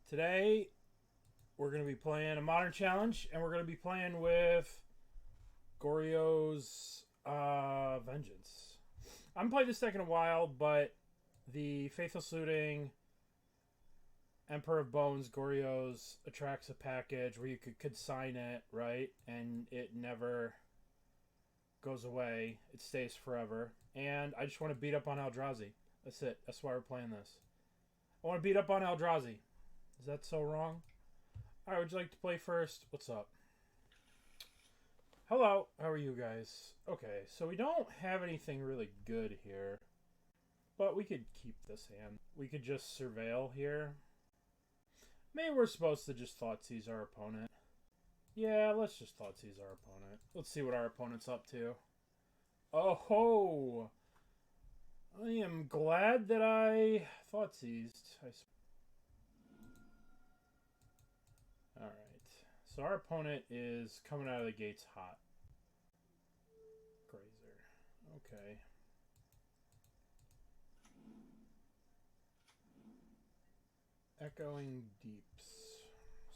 Today, we're going to be playing a Modern Challenge, and we're going to be playing with Goryo's Vengeance. I haven't played this deck in a while, but the Faithless Looting, Emperor of Bones, Goryo's Atraxa package, where you could consign it, right? And it never goes away. It stays forever. And I just want to beat up on Eldrazi. That's it. That's why we're playing this. I want to beat up on Eldrazi. Is that so wrong? Alright, would you like to play first? What's up? Hello, how are you guys? Okay, so we don't have anything really good here. But we could keep this hand. We could just surveil here. Maybe we're supposed to just Thoughtseize our opponent. Yeah, let's just Thoughtseize our opponent. Let's see what our opponent's up to. Oh ho! I am glad that I Thoughtseized. Alright, so our opponent is coming out of the gates hot. Grazer. Okay. Echoing Deeps.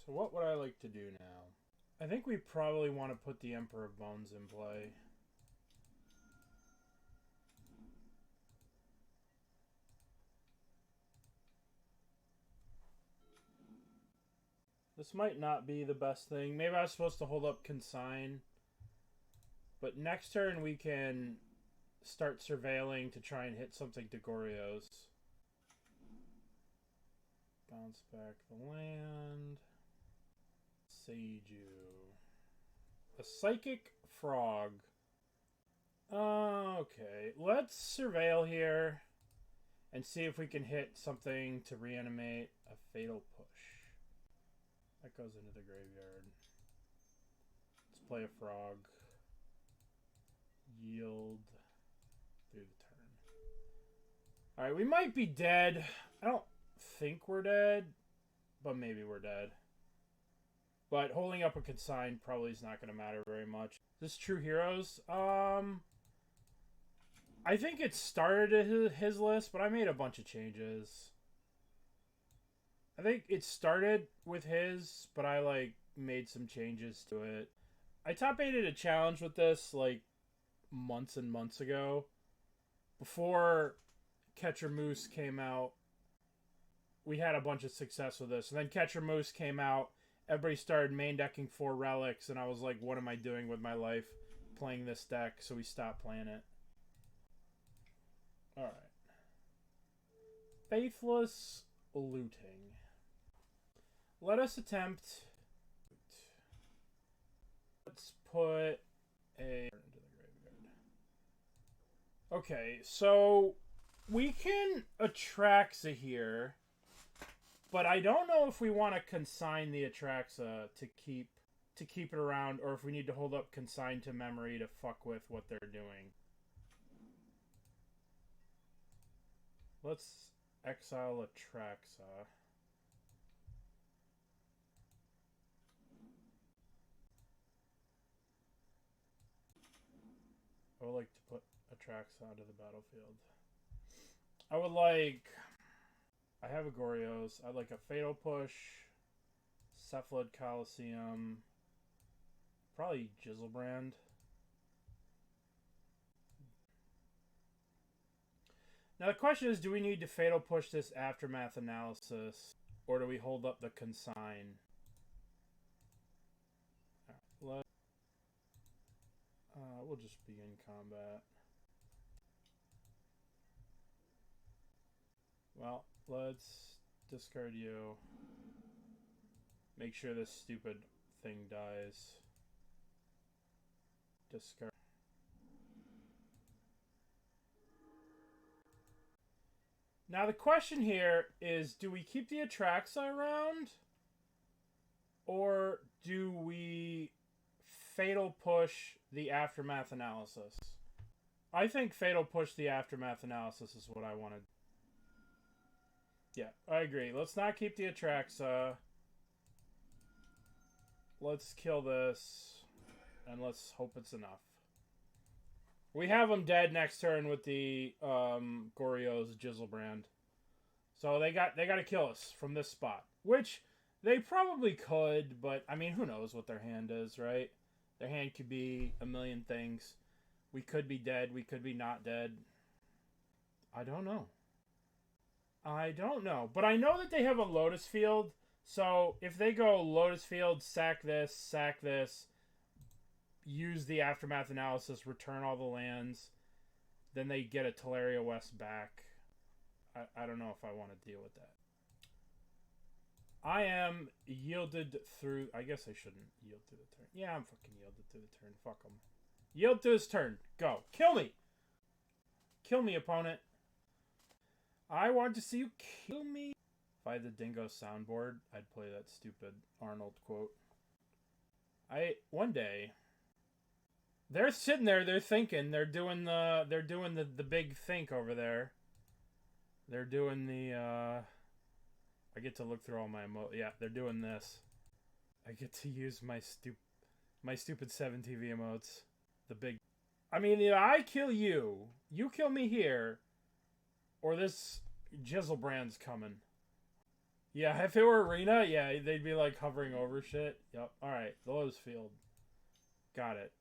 So what would I like to do now? I think we probably want to put the Emperor of Bones in play. This might not be the best thing. Maybe I was supposed to hold up Consign. But next turn we can start surveilling to try and hit something to Goryo's. Bounce back the land. Seiju. A Psychic Frog. Okay. Let's surveil here and see if we can hit something to reanimate a Fatal Push. That goes into the graveyard. Let's play a frog. Yield through the turn. Alright, we might be dead. I don't think we're dead, but maybe we're dead. But holding up a Consign probably is not going to matter very much. Is this True Heroes? I think it started at his list, but I made a bunch of changes. I think it started with his, but I made some changes to it. I top-8'd a challenge with this months and months ago. Before Catcher Moose came out, we had a bunch of success with this. And then Catcher Moose came out, everybody started main decking 4 relics, and I was like, what am I doing with my life playing this deck? So we stopped playing it. Alright. Faithless Looting. Let us attempt. Let's put a into the graveyard. Okay, so we can Atraxa here, but I don't know if we want to consign the Atraxa to keep it around, or if we need to hold up Consign to memory to fuck with what they're doing. Let's exile Atraxa. I would like to put Atraxa onto the battlefield. I have a Goryo's. I'd like a Fatal Push, Cephalid Coliseum, probably Griselbrand. Now the question is, do we need to Fatal Push this Aftermath analysis, or do we hold up the Consign? Alright, we'll just begin combat. Well, let's discard you. Make sure this stupid thing dies. Discard. Now the question here is, do we keep the Atraxa around? Or do we Fatal Push the Aftermath analysis? I think Fatal Push the Aftermath analysis is what I wanted. Yeah, I agree. Let's not keep the Atraxa. Let's kill this. And let's hope it's enough. We have him dead next turn with the Goryo's Griselbrand. So they got to kill us from this spot, which they probably could, but I mean, who knows what their hand is, right? Their hand could be a million things. We could be dead. We could be not dead. I don't know. I don't know. But I know that they have a Lotus Field. So if they go Lotus Field, sack this, use the Aftermath Analysis, return all the lands, then they get a Teleria West back. I don't know if I want to deal with that. I am yielded through... I guess I shouldn't yield through the turn. Yeah, I'm fucking yielded through the turn. Fuck him. Yield to his turn. Go. Kill me. Kill me, opponent. I want to see you kill me. If I had the Dingo soundboard, I'd play that stupid Arnold quote. One day... They're sitting there, they're thinking, they're doing the big think over there. They're doing the, I get to look through all my yeah, they're doing this. I get to use my stupid 7 TV emotes. The big, I mean, either I kill you, you kill me here, or this Griselbrand's coming. Yeah, if it were Arena, yeah, they'd be like hovering over shit. Yep, alright, the Lotus Field. Got it.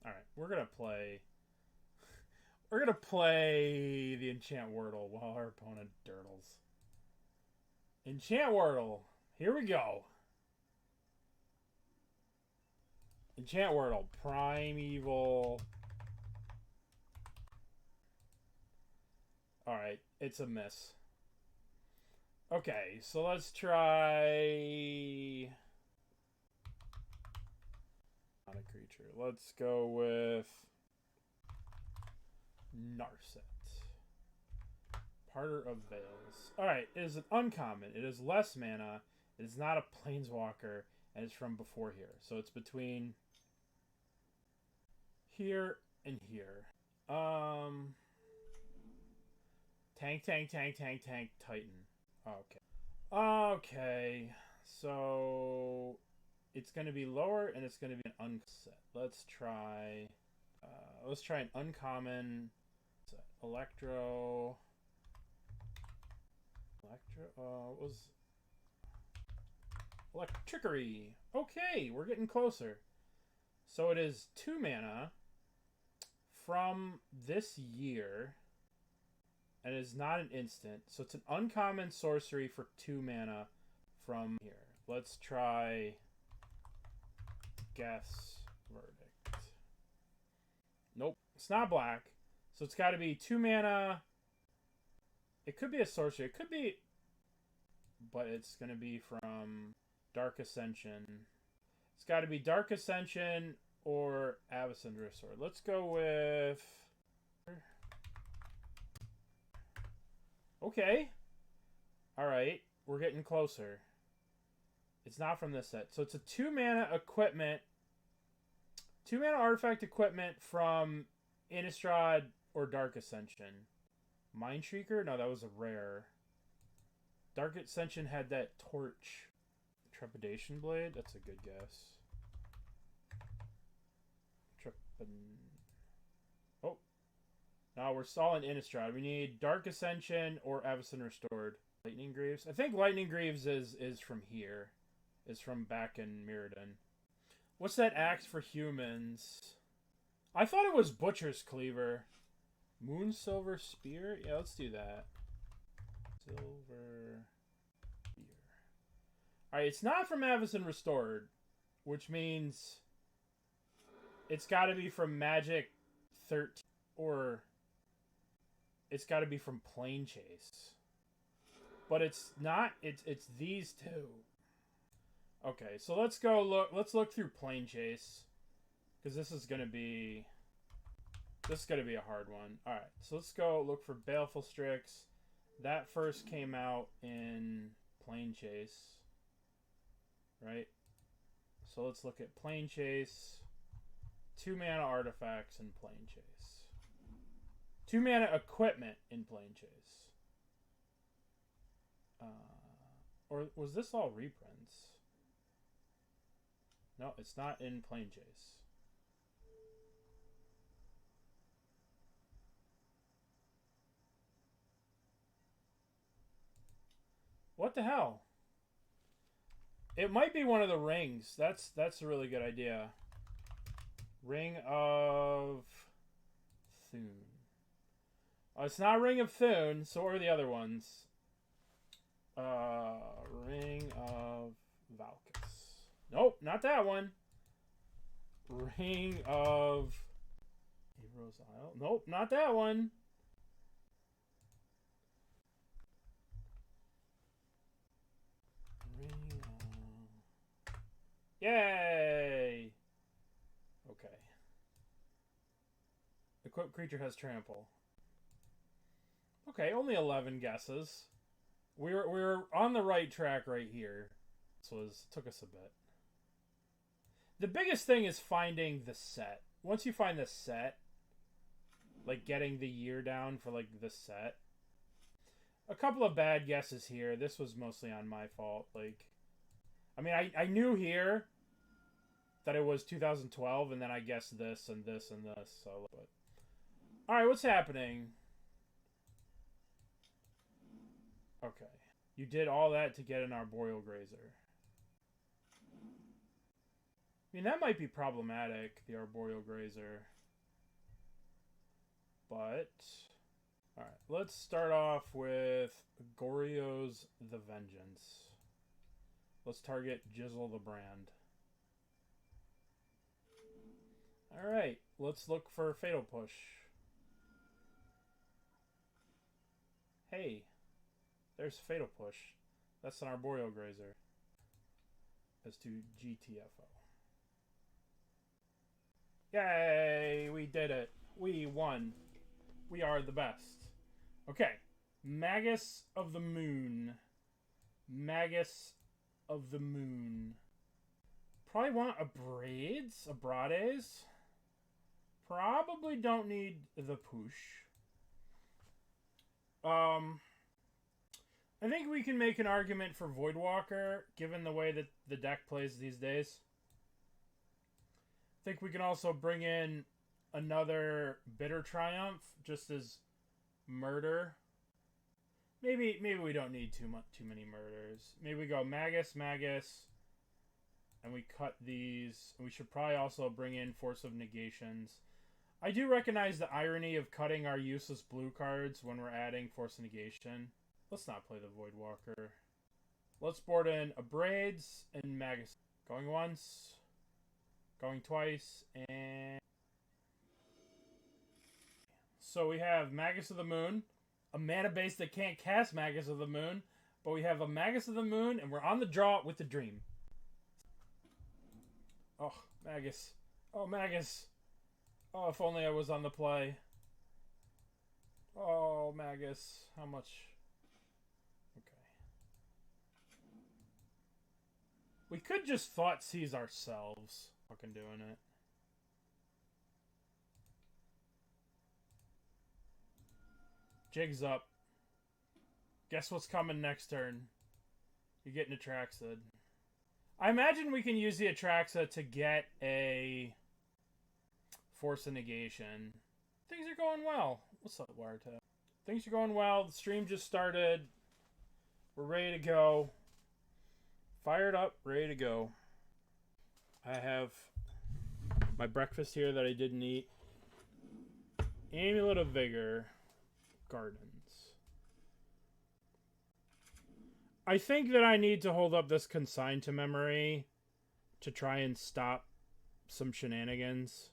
Alright, we're gonna play the Enchant Wordle while our opponent dirtles. Enchant Wordle. Here we go. Enchant Wordle. Primeval. Alright, it's a miss. Okay, so let's try... Not a creature. Let's go with... Narset. Parter of Veils. Alright, it is an uncommon. It is less mana. It is not a planeswalker. And it's from before here. So it's between here and here. Tank, Titan. Okay. Okay. So it's going to be lower and it's going to be an unset. Let's try an uncommon set. Electro. What was Electrickery. Okay, we're getting closer. So it is 2 mana from this year. And it is not an instant. So it's an uncommon sorcery for 2 mana from here. Let's try Guess Verdict. Nope. It's not black. So it's got to be 2 mana. It could be a sorcery. It could be... But it's going to be from Dark Ascension. It's got to be Dark Ascension or Avacyndra's Sword. Let's go with... Okay. Alright. We're getting closer. It's not from this set. So it's a 2 mana equipment. 2 mana artifact equipment from Innistrad or Dark Ascension. Mindshrieker? No, that was a rare. Dark Ascension had that torch. Trepidation Blade? That's a good guess. Oh. No, we're stalling Innistrad. We need Dark Ascension or Avacyn Restored. Lightning Greaves? I think Lightning Greaves is from here. Is from back in Mirrodin. What's that axe for humans? I thought it was Butcher's Cleaver. Moon Silver Spear? Yeah, let's do that. Silver Spear. Alright, it's not from Avacyn Restored, which means it's got to be from Magic 13, or it's got to be from Plane Chase. But it's not, it's these two. Okay, so let's go look, let's look through Plane Chase, because this is going to be a hard one. Alright, so let's go look for Baleful Strix. That first came out in Plane Chase, right? So let's look at Plane Chase. 2 mana artifacts in Plane Chase. 2 mana equipment in Plane Chase. Or was this all reprints? No, it's not in Plane Chase. What the hell? It might be one of the rings. That's a really good idea. Ring of Thune. Oh, it's not Ring of Thune, so what are the other ones? Ring of Valkus. Nope, not that one. Ring of Heroes Isle. Nope, not that one. Ring of... Yay! Okay. Equipped creature has trample. Okay, only 11 guesses. We're on the right track right here. This took us a bit. The biggest thing is finding the set. Once you find the set, like getting the year down for like the set. A couple of bad guesses here. This was mostly on my fault. Like, I mean, I knew here that it was 2012, and then I guessed this and this and this. So, but all right, what's happening? Okay, you did all that to get an Arboreal Grazer. I mean, that might be problematic, the Arboreal Grazer. But, alright, let's start off with Goryo's The Vengeance. Let's target Jizzle the Brand. Alright, let's look for Fatal Push. Hey, there's Fatal Push. That's an Arboreal Grazer. As to GTFO. Yay! We did it. We won. We are the best. Okay. Magus of the Moon. Magus of the Moon. Probably want Abrades. Abrades. Probably don't need the push. I think we can make an argument for Voidwalker, given the way that the deck plays these days. I think we can also bring in another Bitter Triumph, just as murder. Maybe we don't need too many murders. Maybe we go Magus, and we cut these. We should probably also bring in Force of Negations. I do recognize the irony of cutting our useless blue cards when we're adding Force of Negation. Let's not play the Voidwalker. Let's board in Abrades and Magus. Going once. Going twice. And... so we have Magus of the Moon. A mana base that can't cast Magus of the Moon. But we have a Magus of the Moon. And we're on the draw with the Dream. Oh, Magus. Oh, Magus. Oh, if only I was on the play. Oh, Magus. How much... we could just Thoughtseize ourselves. Fucking doing it. Jig's up. Guess what's coming next turn? You're getting Atraxa. I imagine we can use the Atraxa to get a Force of Negation. Things are going well. What's up, Wiretap? Things are going well. The stream just started. We're ready to go. Fired up, ready to go. I have my breakfast here that I didn't eat. Amulet of Vigor. Gardens. I think that I need to hold up this Consign to memory to try and stop some shenanigans.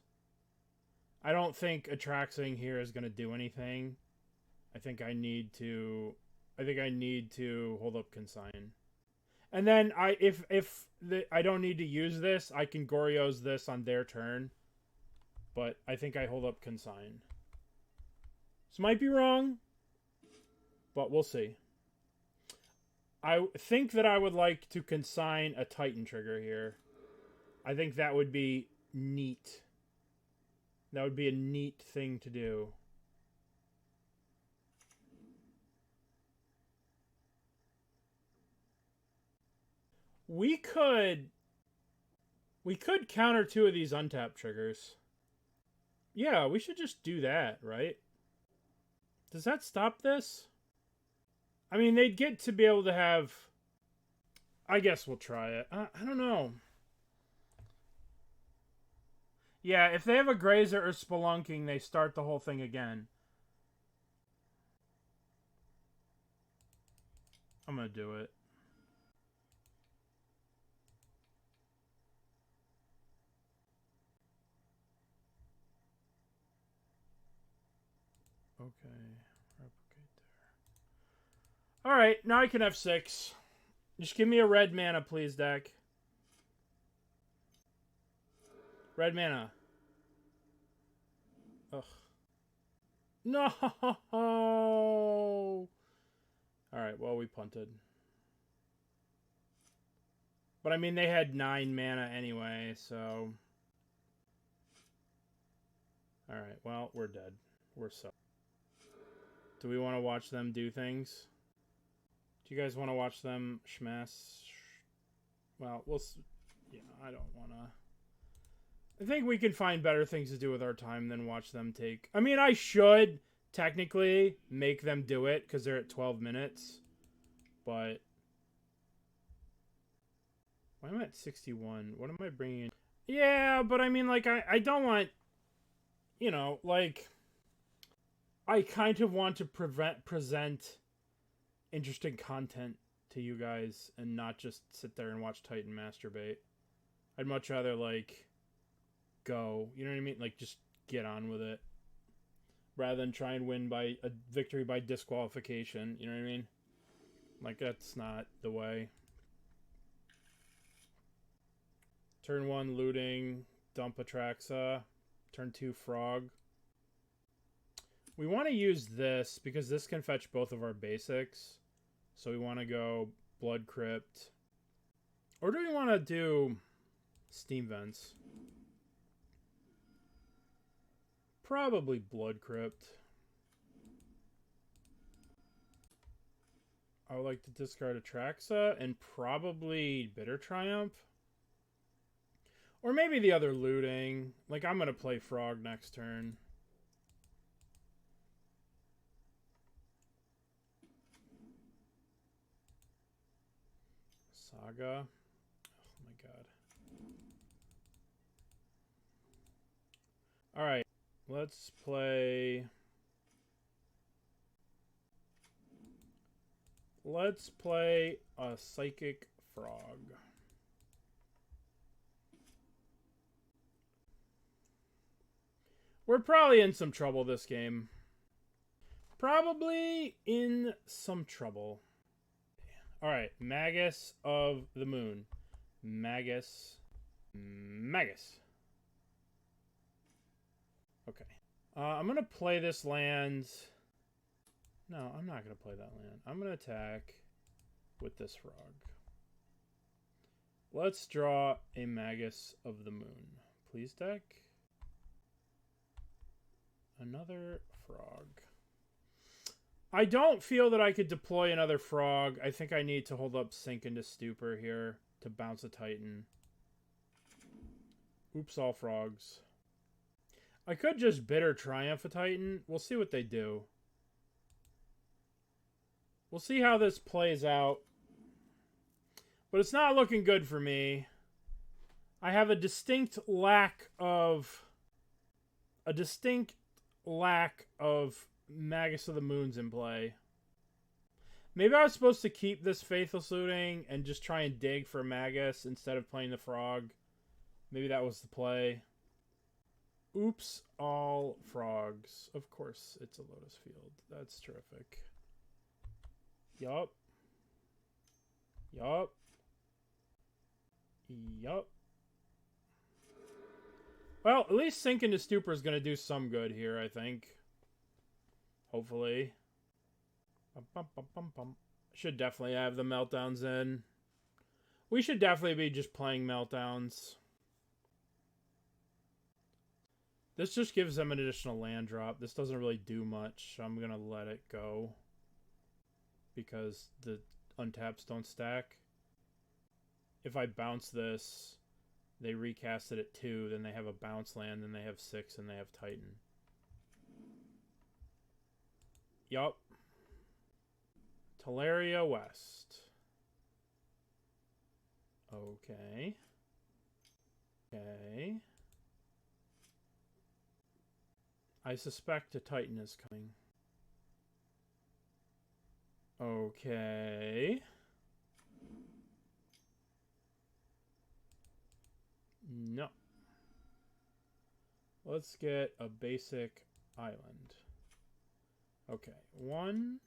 I don't think Atraxing here is going to do anything. I think I need to hold up Consign. And then if I don't need to use this, I can Goryo's this on their turn. But I think I hold up Consign. This might be wrong, but we'll see. I think that I would like to consign a Titan trigger here. I think that would be neat. That would be a neat thing to do. We could counter 2 of these untapped triggers. Yeah, we should just do that, right? Does that stop this? I mean, they'd get to be able to have I guess we'll try it. I don't know. Yeah, if they have a Grazer or Spelunking, they start the whole thing again. I'm gonna do it. Okay. Replicate there. Alright, now I can have 6. Just give me a red mana, please, deck. Red mana. Ugh. No! Alright, well, we punted. But, I mean, they had 9 mana anyway, so... Alright, well, we're dead. We're so... Do we want to watch them do things? Do you guys want to watch them schmass? Well, we'll... Yeah, I don't want to... I think we can find better things to do with our time than watch them take... I mean, I should, technically, make them do it, because they're at 12 minutes. But... Why am I at 61? What am I bringing in? Yeah, but I mean, like, I don't want... You know, like... I kind of want to present interesting content to you guys and not just sit there and watch Titan masturbate. I'd much rather, like, go. You know what I mean? Like, just get on with it. Rather than try and win by a victory by disqualification. You know what I mean? Like, that's not the way. Turn 1, looting. Dump Atraxa. Turn 2, frog. We want to use this because this can fetch both of our basics. So we want to go Blood Crypt. Or do we want to do Steam Vents? Probably Blood Crypt. I would like to discard Atraxa and probably Bitter Triumph. Or maybe the other looting. Like, I'm going to play Frog next turn. Saga. Oh my god. Alright. Let's play... Let's play a Psychic Frog. We're probably in some trouble this game. Probably in some trouble. Alright, Magus of the Moon. Magus. Okay. I'm going to play this land. No, I'm not going to play that land. I'm going to attack with this frog. Let's draw a Magus of the Moon. Please, deck. Another frog. I don't feel that I could deploy another frog. I think I need to hold up Sink into Stupor here to bounce a Titan. Oops, all frogs. I could just Bitter Triumph a Titan. We'll see what they do. We'll see how this plays out. But it's not looking good for me. I have a distinct lack of... Magus of the Moons in play. Maybe I was supposed to keep this Faithless Looting and just try and dig for Magus instead of playing the frog. Maybe that was the play. Oops, all frogs. Of course, it's a Lotus Field. That's terrific. Yup. Yup. Yup. Well, at least Sink into Stupor is going to do some good here, I think. Hopefully. Should definitely have the Meltdowns in. We should definitely be just playing Meltdowns. This just gives them an additional land drop. This doesn't really do much, so I'm going to let it go. Because the untaps don't stack. If I bounce this, they recast it at 2, then they have a bounce land, then they have 6, and they have Titan. Yup. Teleria West. Okay. Okay. I suspect a Titan is coming. Okay. No. Let's get a basic island. Okay. 1.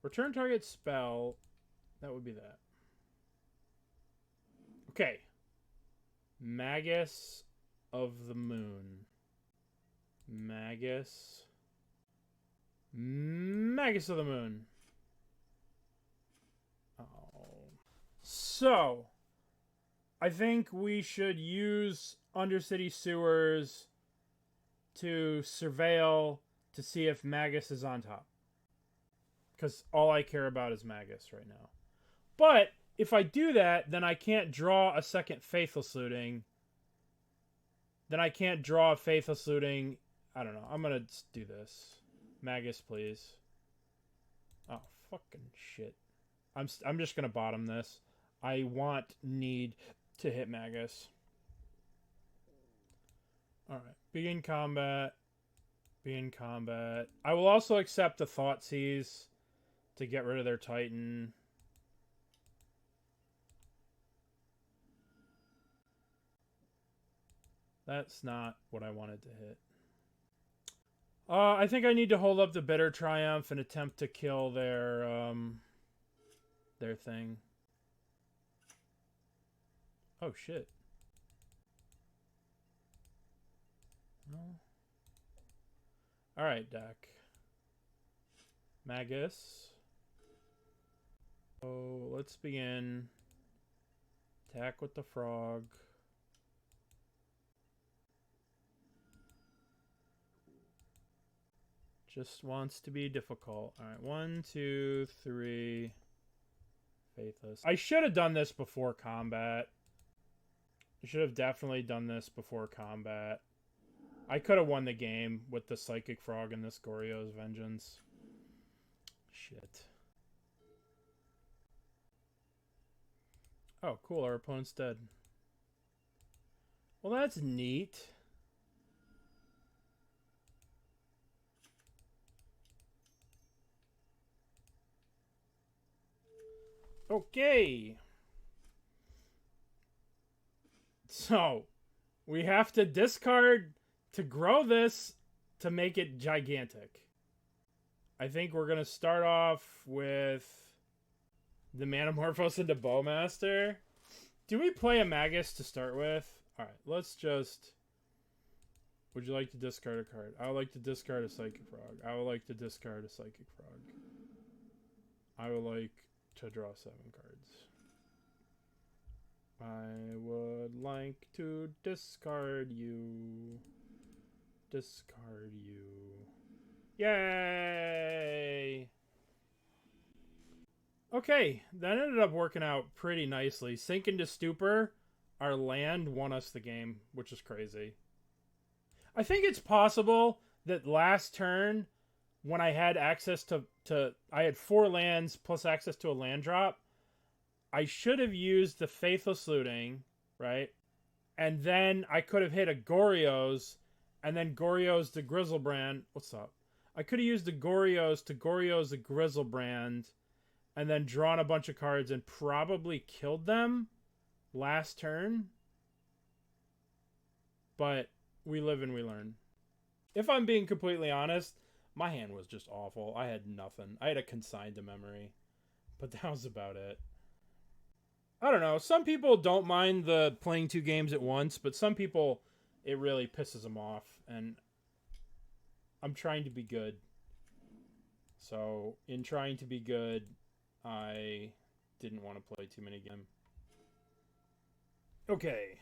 Return target spell. That would be that. Okay. Magus of the Moon. Magus. Magus of the Moon. Oh. So, I think we should use Undercity Sewers to surveil to see if Magus is on top. Because all I care about is Magus right now. But if I do that, then I can't draw a second Faithless Looting. Then I can't draw a Faithless Looting. I don't know. I'm going to do this. Magus, please. Oh, fucking shit. I'm just going to bottom this. I need to hit Magus. Alright. Begin combat. Begin combat. I will also accept the Thoughtseize to get rid of their Titan. That's not what I wanted to hit. I think I need to hold up the Bitter Triumph and attempt to kill their thing. Oh, shit. No. Alright, deck. Magus. Oh, let's begin. Attack with the frog. Just wants to be difficult. Alright, 1, 2, 3. Faithless. I should have done this before combat. I should have definitely done this before combat. I could have won the game with the Psychic Frog and this Goryo's Vengeance. Shit. Oh, cool. Our opponent's dead. Well, that's neat. Okay. So, we have to discard to grow this to make it gigantic. I think we're going to start off with the Manamorphose into Bowmaster. Do we play a Magus to start with? Alright, let's just... Would you like to discard a card? I would like to discard a Psychic Frog. I would like to discard a Psychic Frog. I would like to draw 7 cards. I would like to discard you. Discard you. Yay! Okay, that ended up working out pretty nicely. Sink into Stupor, our land won us the game, which is crazy. I think it's possible that last turn, when I had access to I had 4 lands plus access to a land drop, I should have used the Faithless Looting, right? And then I could have hit a Goryo's, and then Goryo's to Griselbrand. What's up? I could have used the Goryo's to Goryo's the Griselbrand, and then drawn a bunch of cards and probably killed them last turn. But we live and we learn. If I'm being completely honest, my hand was just awful. I had nothing. I had a Consign to memory. But that was about it. I don't know. Some people don't mind the playing 2 games at once, but some people, it really pisses them off. And I'm trying to be good. So, in trying to be good, I didn't want to play too many games. Okay.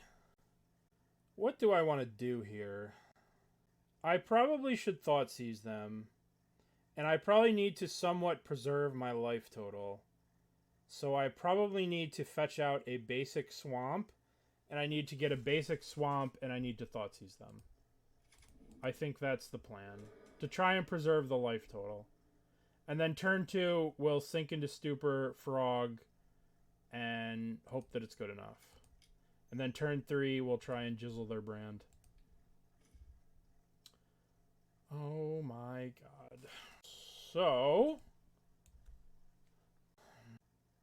What do I want to do here? I probably should Thoughtseize them. And I probably need to somewhat preserve my life total. So I probably need to fetch out a basic swamp. And I need to get a basic swamp and I need to Thoughtseize them. I think that's the plan. To try and preserve the life total. And then turn 2, we'll sink into Stupor, Frog, and hope that it's good enough. And then turn 3, we'll try and jizzle their brand. Oh my god. So,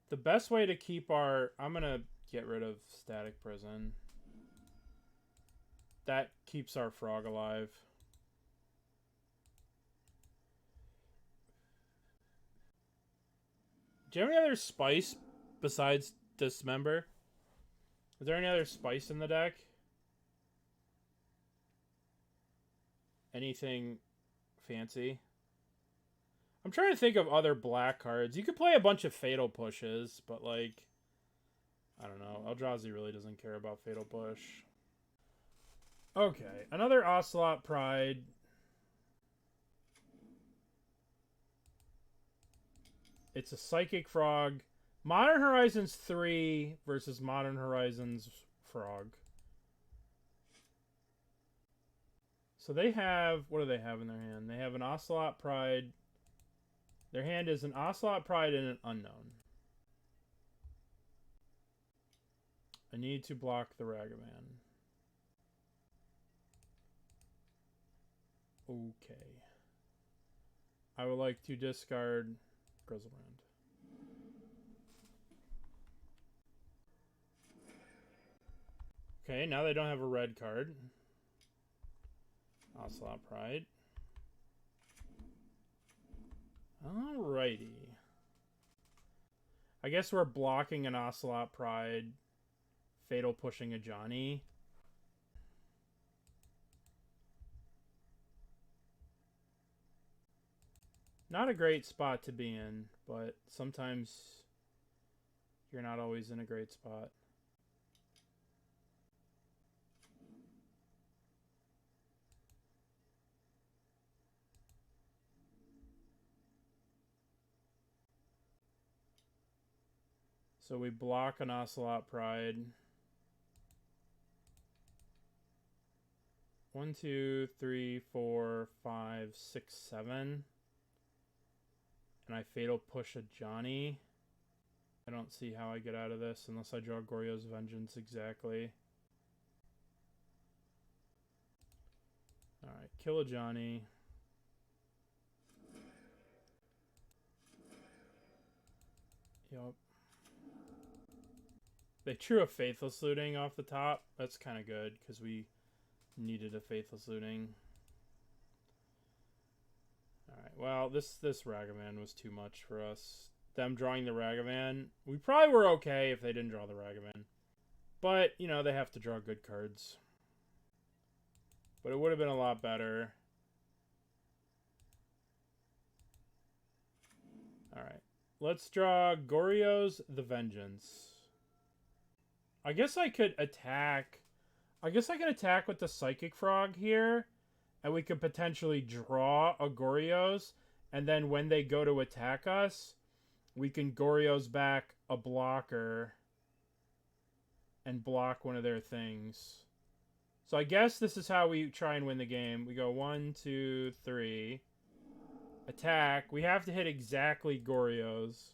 the best way to keep our... I'm going to get rid of Static Prison. That keeps our frog alive. Do you have any other spice besides Dismember? Is there any other spice in the deck? Anything fancy? I'm trying to think of other black cards. You could play a bunch of Fatal Pushes, but like... I don't know. Eldrazi really doesn't care about Fatal Push. Okay, another Ocelot Pride. It's a Psychic Frog. Modern Horizons 3 versus Modern Horizons Frog. So they have... What do they have in their hand? They have an Ocelot Pride. Their hand is an Ocelot Pride and an Unknown. I need to block the Ragavan. Okay. I would like to discard Griselbrand. Okay, now they don't have a red card. Ocelot Pride. Alrighty. I guess we're blocking an Ocelot Pride, Fatal Pushing a Johnny. Not a great spot to be in, but sometimes you're not always in a great spot. So we block an Ocelot Pride. 1, 2, 3, 4, 5, 6, 7. And I Fatal Push a Johnny. I don't see how I get out of this unless I draw Goryo's Vengeance exactly. Alright, kill a Johnny. Yup. They drew a Faithless Looting off the top. That's kind of good because we needed a Faithless Looting. Alright, well, this Ragavan was too much for us. Them drawing the Ragavan. We probably were okay if they didn't draw the Ragavan. But, you know, they have to draw good cards. But it would have been a lot better. Alright. Let's draw Goryo's The Vengeance. I guess I could attack... I guess I could attack with the Psychic Frog here. And we could potentially draw a Goryo's. And then when they go to attack us, we can Goryo's back a blocker. And block one of their things. So I guess this is how we try and win the game. We go 1, 2, 3. Attack. We have to hit exactly Goryo's.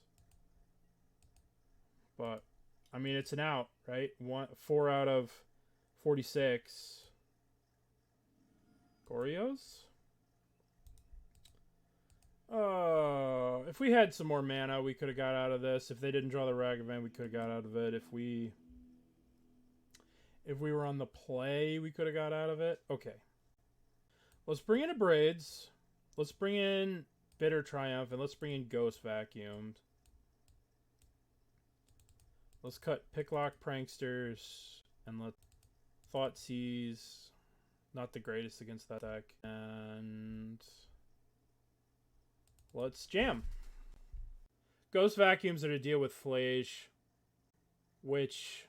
But, I mean, it's an out, right? 4 out of 46. Goryo's? If we had some more mana, we could have got out of this. If they didn't draw the Ragavan, we could have got out of it. If we were on the play, we could have got out of it. Okay. Let's bring in Abrades. Let's bring in Bitter Triumph, and let's bring in Ghost Vacuumed. Let's cut Picklock Pranksters, and let Thoughtseize. Not the greatest against that deck. And let's jam. Ghost Vacuums are to deal with Flash, which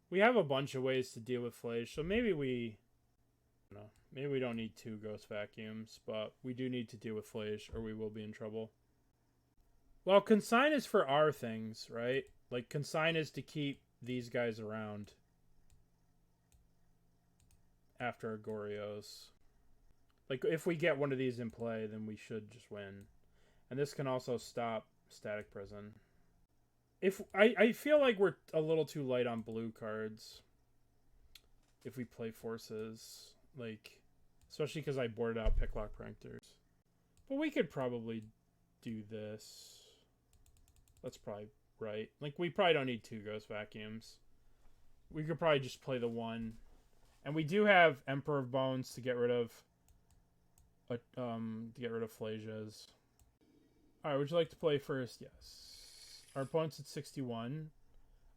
we have a bunch of ways to deal with Flash. So maybe we don't need 2 Ghost Vacuums, but we do need to deal with Flash or we will be in trouble. Well, Consign is for our things, right? Like, Consign is to keep these guys around after Goryo's. Like, if we get one of these in play, then we should just win. And this can also stop Static Prison. if I feel like we're a little too light on blue cards if we play forces, like, especially because I boarded out Picklock Pranksters. But we could probably do this. That's probably right. Like, we probably don't need 2 Ghost Vacuums. We could probably just play the 1. And we do have Emperor of Bones to get rid of Flasias. Alright, would you like to play first? Yes. Our opponent's at 61.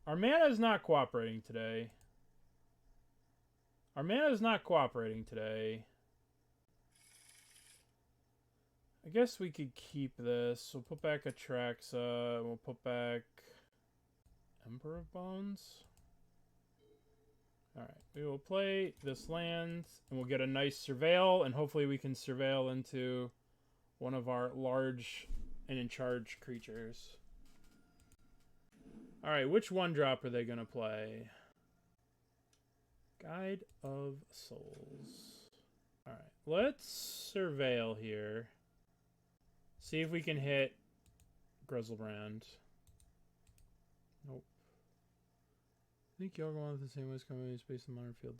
Our mana is not cooperating today. I guess we could keep this. We'll put back Atraxa. We'll put back Emperor of Bones. Alright, we will play this land, and we'll get a nice Surveil, and hopefully we can Surveil into one of our large and in-charge creatures. Alright, which 1-drop are they going to play? Guide of Souls. Alright, let's Surveil here. See if we can hit Griselbrand. Nope. I think y'all going with the same way as coming in space in modern field.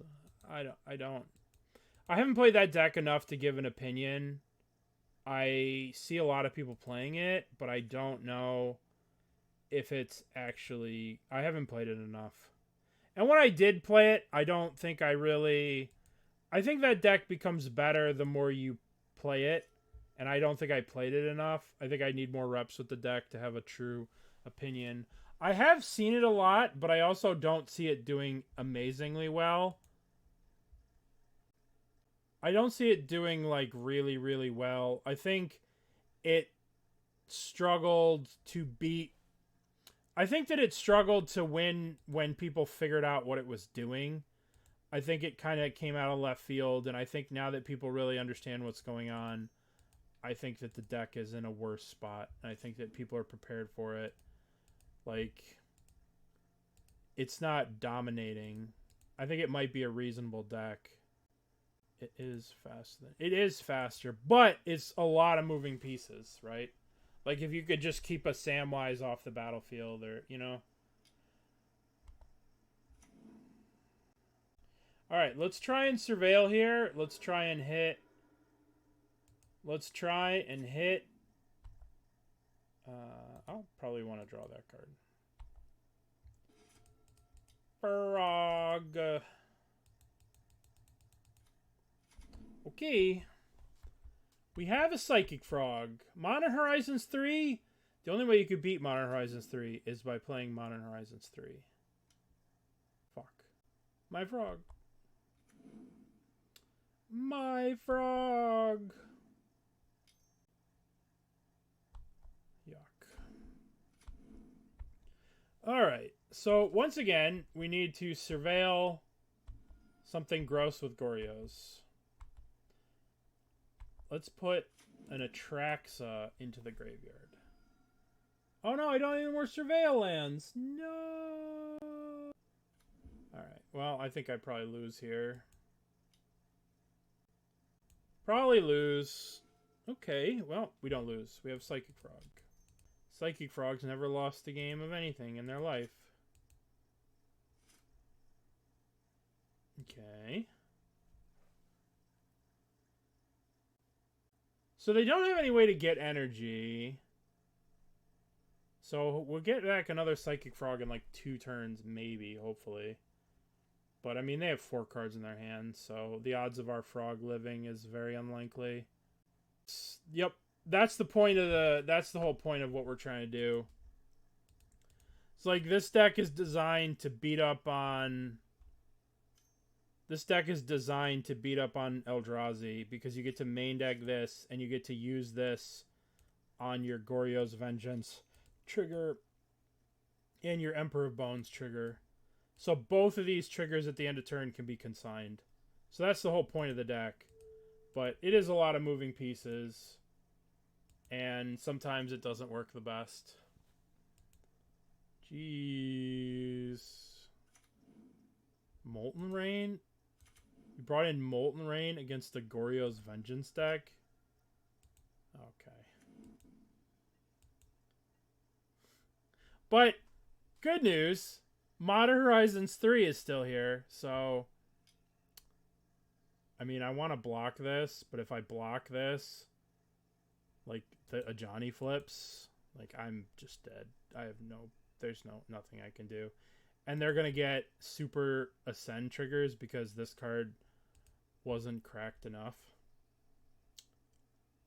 I don't. I haven't played that deck enough to give an opinion. I see a lot of people playing it, but I don't know if it's actually... I haven't played it enough. And when I did play it, I don't think I really... I think that deck becomes better the more you play it. And I don't think I played it enough. I think I need more reps with the deck to have a true opinion. I have seen it a lot, but I also don't see it doing amazingly well. I don't see it doing, like, really, really well. I think it struggled to beat... I think that it struggled to win when people figured out what it was doing. I think it kind of came out of left field, and I think now that people really understand what's going on, I think that the deck is in a worse spot. And I think that people are prepared for it. Like, it's not dominating. I think it might be a reasonable deck. It is faster. It is faster, but it's a lot of moving pieces, right? Like, if you could just keep a Samwise off the battlefield, or, you know. Alright, let's try and Surveil here. Let's try and hit... I'll probably want to draw that card. Frog. Okay. We have a Psychic Frog. Modern Horizons 3. The only way you could beat Modern Horizons 3 is by playing Modern Horizons 3. Fuck. My frog. My frog. Alright, so once again, we need to Surveil something gross with Goryos. Let's put an Atraxa into the graveyard. Oh no, I don't have any more Surveil lands! No! Alright, well, I think I probably lose here. Probably lose. Okay, well, we don't lose. We have Psychic Frog. Psychic Frogs never lost a game of anything in their life. Okay. So they don't have any way to get energy. So we'll get back another Psychic Frog in like 2 turns, maybe, hopefully. But I mean, they have 4 cards in their hand, so the odds of our frog living is very unlikely. Yep. That's the point of that's the whole point of what we're trying to do. It's like this deck is designed to beat up on Eldrazi because you get to main deck this and you get to use this on your Goryo's Vengeance trigger and your Emperor of Bones trigger. So both of these triggers at the end of turn can be consigned. So that's the whole point of the deck. But it is a lot of moving pieces. And sometimes it doesn't work the best. Jeez. Molten Rain? You brought in Molten Rain against the Goryo's Vengeance deck? Okay. But Good news. Modern Horizons 3 is still here, so... I mean, I want to block this, but if I block this, like, a Johnny flips, like, I'm just dead. I have there's nothing I can do. And they're going to get super Ascend triggers because this card wasn't cracked enough.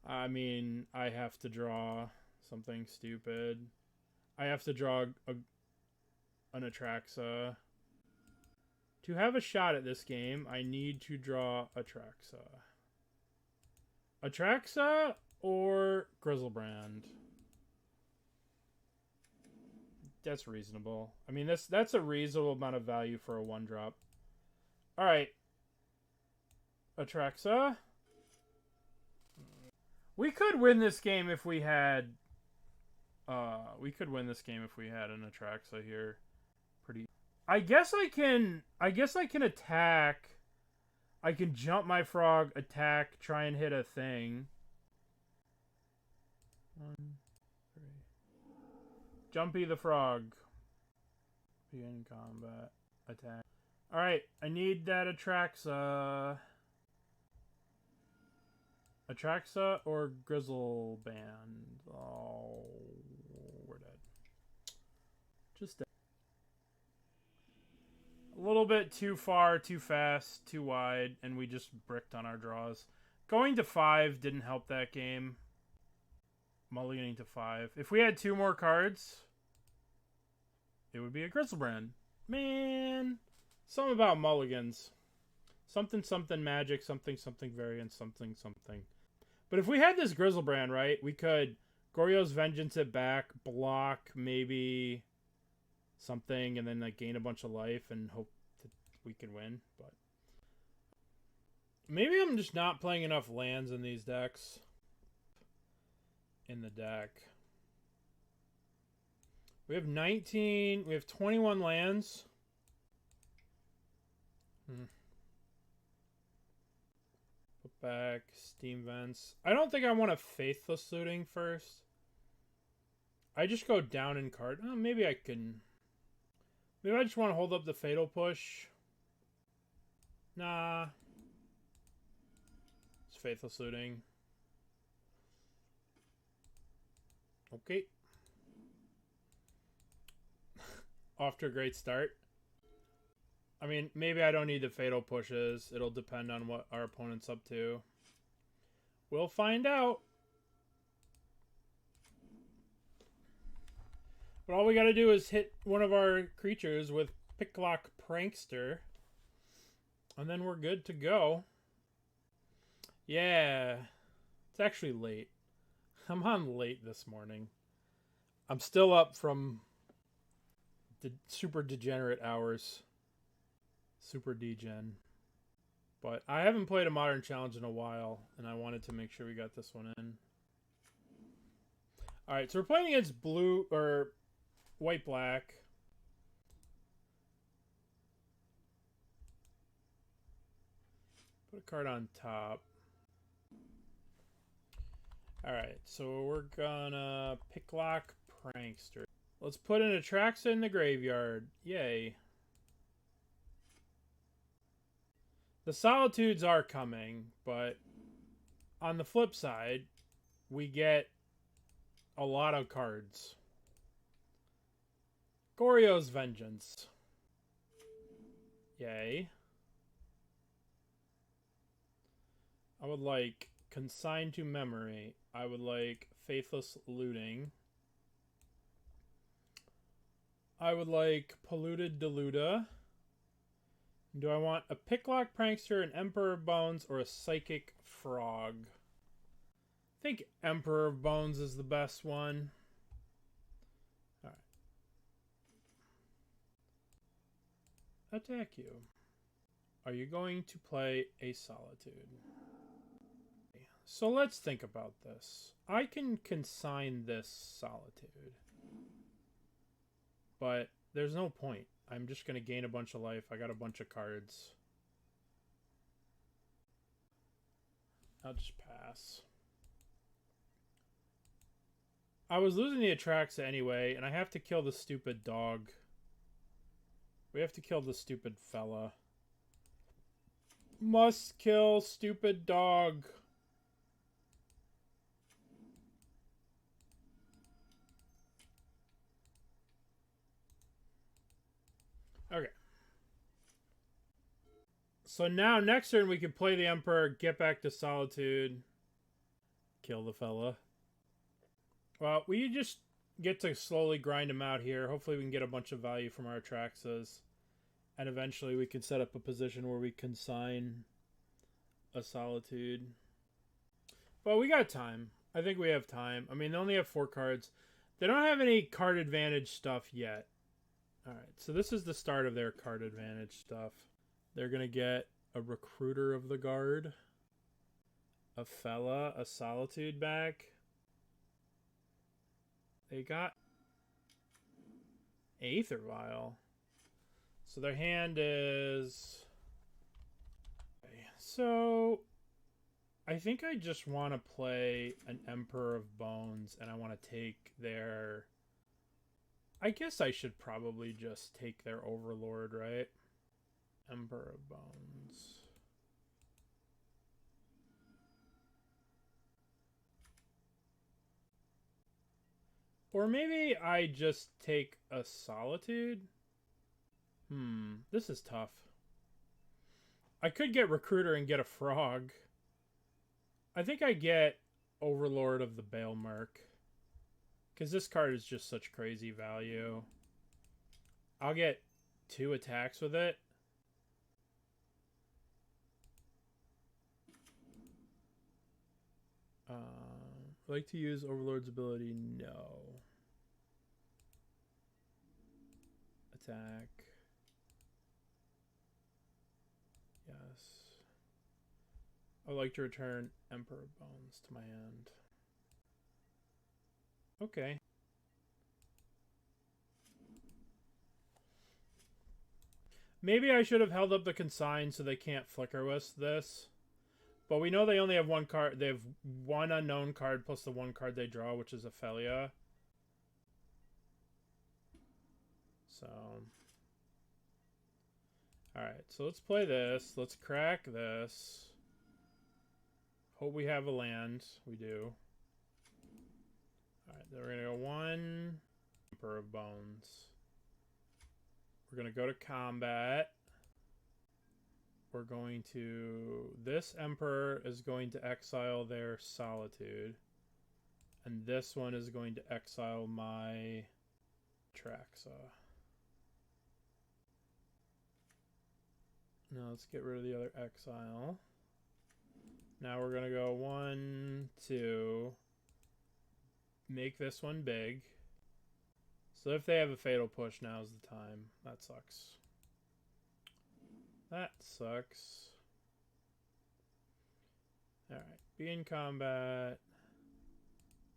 I mean, I have to draw something stupid. I have to draw an Atraxa. To have a shot at this game, I need to draw Atraxa. Atraxa or Griselbrand. That's reasonable. I mean, that's a reasonable amount of value for a 1-drop. Alright. Atraxa. We could win this game if we had... we could win this game if we had an Atraxa here. I guess I can attack. I can jump my frog, attack, try and hit a thing. 1, 3. Jumpy the frog. Begin combat. Attack. Alright, I need that Atraxa. Atraxa or Griselbrand? Oh, we're dead. Just dead. A little bit too far, too fast, too wide, and we just bricked on our draws. Going to 5 didn't help that game. Mulliganing to 5. If we had 2 more cards, it would be a Griselbrand. Man, something about mulligans. Something, something magic, something, something variant, something, something. But if we had this Griselbrand, right, we could Goryo's Vengeance it back, block, maybe... something, and then like gain a bunch of life and hope that we can win. But maybe I'm just not playing enough lands in these decks. In the deck, we have 21 lands. Put back Steam Vents. I don't think I want a Faithless Looting first. I just go down in card. Oh, maybe I can. Maybe I just want to hold up the Fatal Push. Nah. It's Faithless Looting. Okay. Off to a great start. I mean, maybe I don't need the Fatal Pushes. It'll depend on what our opponent's up to. We'll find out. But all we gotta do is hit one of our creatures with Picklock Prankster. And then we're good to go. Yeah. It's actually late. I'm on late this morning. I'm still up from the super degenerate hours. Super degen. But I haven't played a Modern Challenge in a while, and I wanted to make sure we got this one in. Alright, so we're playing against blue, or white-black. Put a card on top. Alright, so we're gonna Picklock Prankster. Let's put an Atraxa in the graveyard. Yay. The Solitudes are coming, but on the flip side, we get a lot of cards. Goryo's Vengeance. Yay. I would like Consign to Memory. I would like Faithless Looting. I would like Polluted Delta. Do I want a Picklock Prankster, an Emperor of Bones, or a Psychic Frog? I think Emperor of Bones is the best one. Alright. Attack you. Are you going to play a Solitude? So let's think about this. I can consign this Solitude. But there's no point. I'm just going to gain a bunch of life. I got a bunch of cards. I'll just pass. I was losing the Atraxa anyway, and I have to kill the stupid dog We have to kill the stupid fella. Must kill stupid dog. Okay. So now, next turn, we can play the Emperor, get back to Solitude, kill the fella. Well, we just get to slowly grind him out here. Hopefully we can get a bunch of value from our Atraxas. And eventually we can set up a position where we consign a Solitude. But we got time. I think we have time. I mean, they only have 4 cards. They don't have any card advantage stuff yet. Alright, so this is the start of their card advantage stuff. They're going to get a Recruiter of the Guard, a fella, a Solitude back. They got Aether Vial. So their hand is... Okay. So I think I just want to play an Emperor of Bones, and I want to take their... I guess I should probably just take their Overlord, right? Emperor of Bones. Or maybe I just take a Solitude? This is tough. I could get Recruiter and get a Frog. I think I get Overlord of the Baelmerk. Because this card is just such crazy value. I'll get 2 attacks with it. Like to use Overlord's ability? No. Attack. Yes. I would like to return Emperor of Bones to my hand. Okay. Maybe I should have held up the Consign so they can't flicker with this. But we know they only have 1 card. They have 1 unknown card plus the 1 card they draw, which is Ophelia. So. Alright, so let's play this. Let's crack this. Hope we have a land. We do. Alright, then we're going to go 1 Emperor of Bones. We're going to go to combat. We're going to... This Emperor is going to exile their Solitude. And this one is going to exile my Atraxa. Now let's get rid of the other exile. Now we're going to go 1, 2. Make this one big. So if they have a Fatal Push, now's the time. That sucks. That sucks. Alright. Be in combat.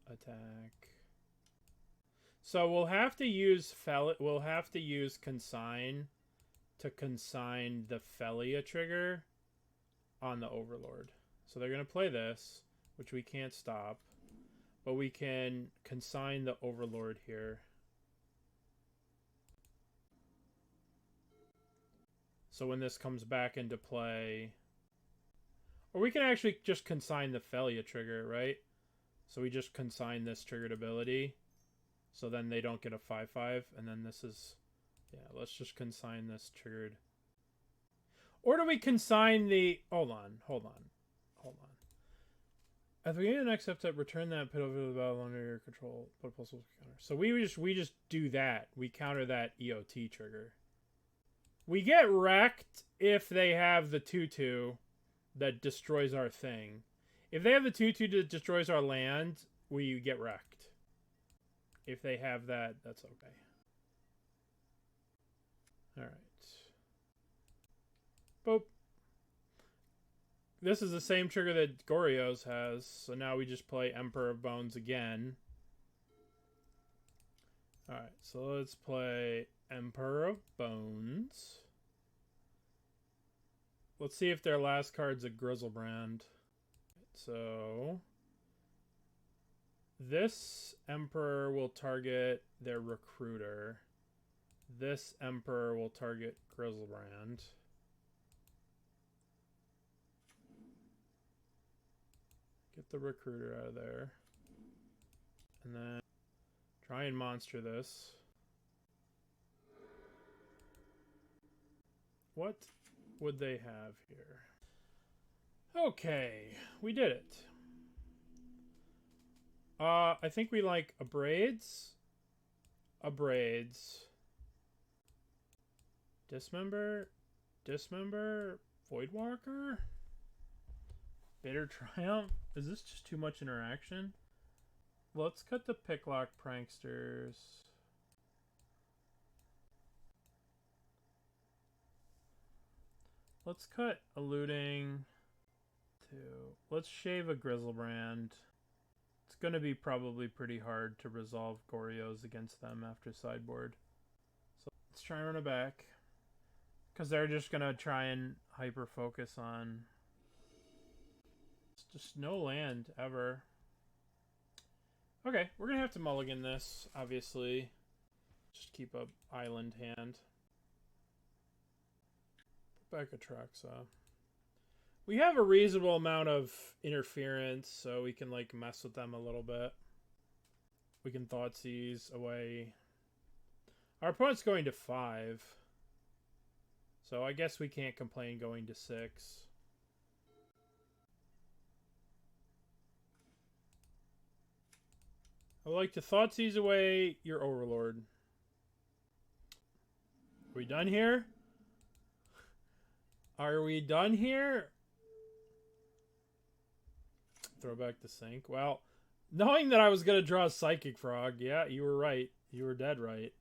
Attack. So we'll have to use Consign to consign the Felia trigger on the Overlord. So they're going to play this, which we can't stop. But we can consign the Overlord here. So when this comes back into play... Or we can actually just consign the Felia trigger, right? So we just consign this triggered ability. So then they don't get a 5/5. And then this is... Yeah, let's just consign this triggered. Or do we consign the... Hold on. At the beginning of the next step, return that pit over the battle under your control. Put a plus counter. So we just do that. We counter that EOT trigger. We get wrecked if they have the 2/2 that destroys our thing. If they have the 2/2 that destroys our land, we get wrecked. If they have that, that's okay. Alright. Boop. This is the same trigger that Goryo's has, so now we just play Emperor of Bones again. Alright, so let's play Emperor of Bones. Let's see if their last card's a Griselbrand. So this Emperor will target their Recruiter. This Emperor will target Griselbrand. Get the Recruiter out of there. And then try and monster this. What would they have here? Okay, we did it. I think we like Abrades. Dismember, Voidwalker, Bitter Triumph. Is this just too much interaction? Let's cut the Picklock Pranksters. Let's cut a Looting. Let's shave a Griselbrand. It's going to be probably pretty hard to resolve Goryos against them after sideboard. So let's try and run it back. Because they're just going to try and hyper-focus on... just no land, ever. Okay, we're going to have to mulligan this, obviously. Just keep a island hand. Put back Atraxa. We have a reasonable amount of interference, so we can like mess with them a little bit. We can Thoughtseize away. Our opponent's going to 5. So I guess we can't complain going to 6. I would like to Thoughtseize away your Overlord. Are we done here? Are we done here? Throw back the sink. Well, knowing that I was going to draw a Psychic Frog, yeah, you were right. You were dead right.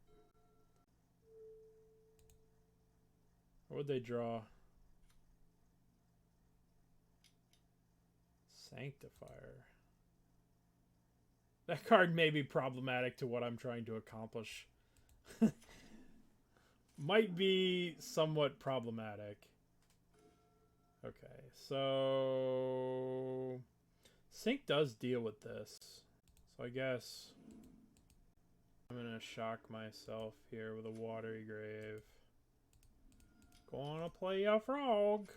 What would they draw? Sanctifier. That card may be problematic to what I'm trying to accomplish. Might be somewhat problematic. Okay, so... Sync does deal with this. So I guess I'm going to shock myself here with a Watery Grave. Gonna play a frog.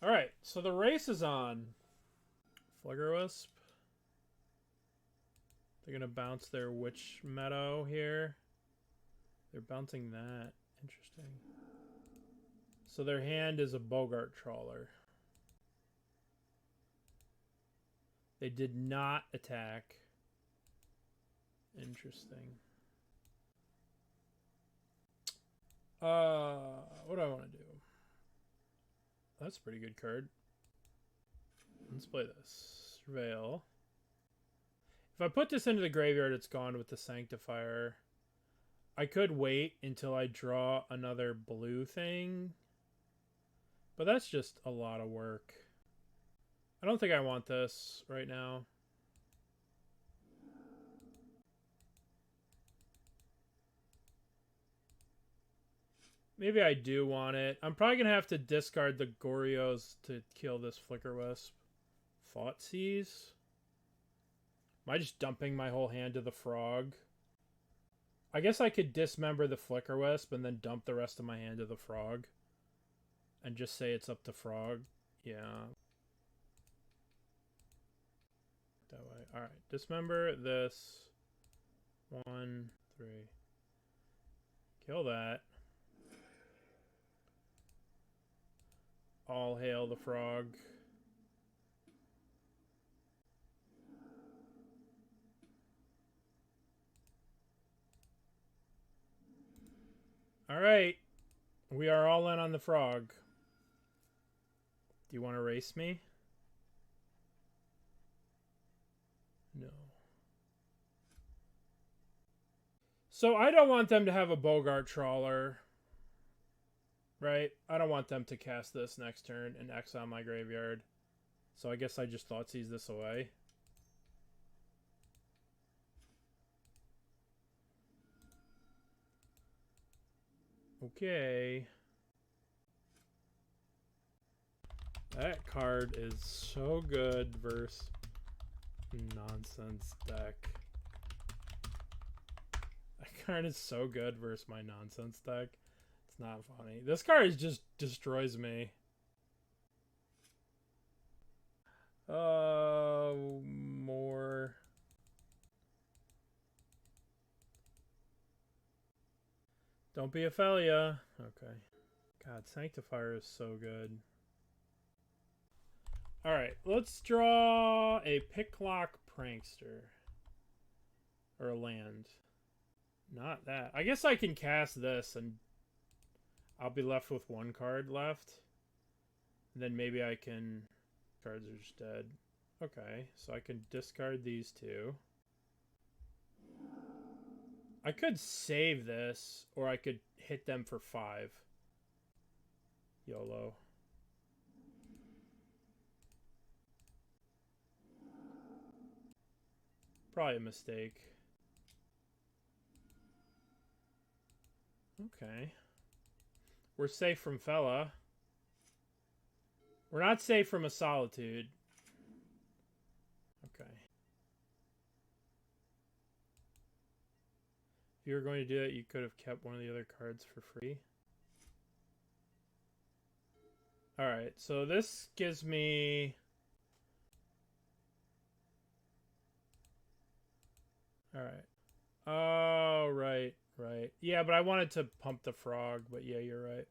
Alright, so the race is on. Flickerwisp. They're going to bounce their Witch Meadow here. They're bouncing that. Interesting. So their hand is a Bogart Trawler. They did not attack. Interesting. What do I want to do? That's a pretty good card. Let's play this. Surveil. If I put this into the graveyard, it's gone with the Sanctifier. I could wait until I draw another blue thing. But that's just a lot of work. I don't think I want this right now. Maybe I do want it. I'm probably going to have to discard the Goryos to kill this Flickerwisp. Thoughtseize? Am I just dumping my whole hand to the frog? I guess I could dismember the Flickerwisp and then dump the rest of my hand to the frog. And just say it's up to frog. Yeah. That way. Alright. Dismember this. 1, 3. Kill that. All hail the frog. Alright. We are all in on the frog. Do you want to race me? No. So I don't want them to have a Bogart Trawler. Right? I don't want them to cast this next turn and exile my graveyard. So I guess I just Thoughtseize this away. Okay. That card is so good versus nonsense deck. card is so good versus my nonsense deck. It's not funny. This card just destroys me. More. Don't be Ophelia. Okay. God, Sanctifier is so good. Alright, let's draw a Picklock Prankster. Or a land. Not that. I guess I can cast this and I'll be left with one card left. Then maybe I can... Cards are just dead. Okay, so I can discard these two. I could save this, or I could hit them for 5. YOLO. Probably a mistake. Okay. We're safe from Fella. We're not safe from a Solitude. Okay. If you were going to do it, you could have kept one of the other cards for free. Alright, so this gives me... Alright. Oh, right, right. Yeah, but I wanted to pump the frog, but yeah, you're right.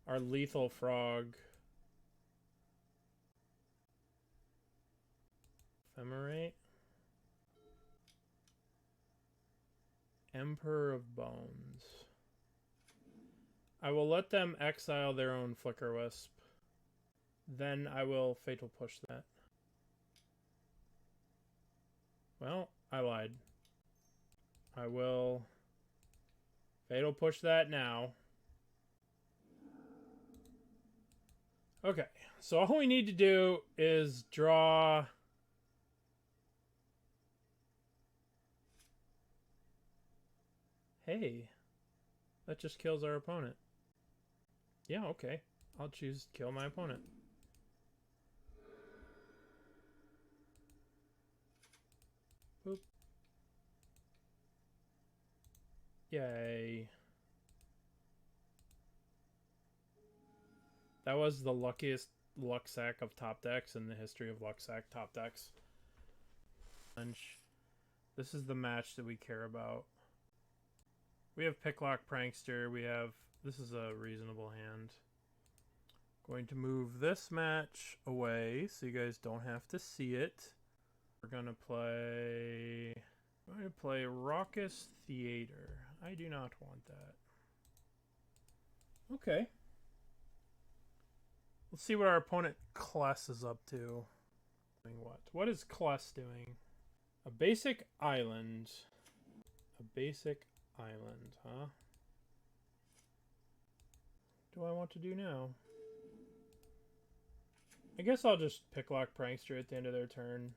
Our lethal frog. Ephemerate. Emperor of Bones. I will let them exile their own Flicker Wisp. Then I will Fatal Push that. Well, I lied. I will Fatal Push that now. Okay, so all we need to do is draw... Hey, that just kills our opponent. Yeah, okay. I'll choose to kill my opponent. Boop. Yay. That was the luckiest luck sack of top decks in the history of luck sack top decks. This is the match that we care about. We have Picklock Prankster. We have... This is a reasonable hand. Going to move this match away so you guys don't have to see it. We're going to play... I'm going to play Raucous Theater. I do not want that. Okay. Let's see what our opponent Kless is up to. Doing what? What is Kless doing? A basic island. A basic island, huh? What do I want to do now? I guess I'll just Picklock Prankster at the end of their turn.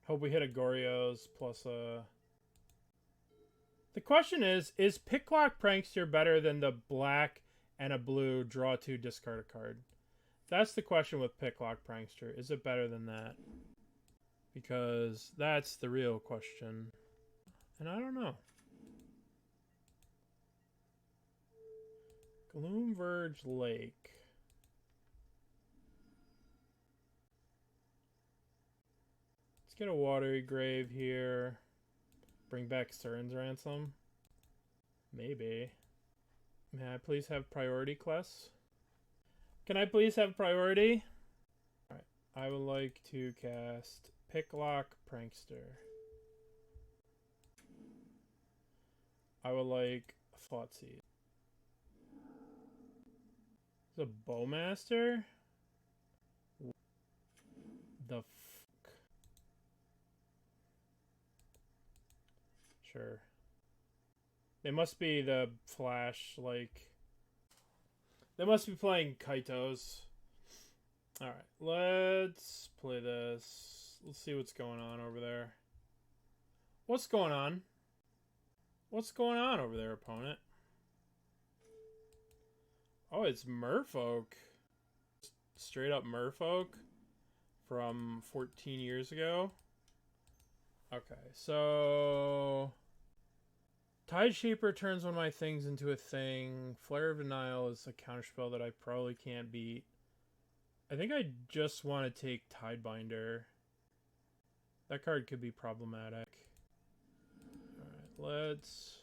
Hope we hit a Goryo's plus a... The question is Picklock Prankster better than the black and a blue draw 2 discard a card? That's the question with Picklock Prankster. Is it better than that? Because that's the real question. And I don't know. Gloomverge Lake. Let's get a Watery Grave here. Bring back Cern's Ransom. Maybe. May I please have priority, Kless? Can I please have priority? Alright. I would like to cast Picklock Prankster. I would like Thoughtseize. The Bowmaster? The fuck? Sure. They must be the Flash, like... They must be playing Kaitos. Alright, let's play this. Let's see what's going on over there. What's going on? What's going on over there, opponent? Oh, it's Merfolk. Straight up Merfolk. from 14 years ago. Okay, so Tide Shaper turns one of my things into a thing. Flare of Denial is a counterspell that I probably can't beat. I think I just want to take Tidebinder. That card could be problematic. Alright, let's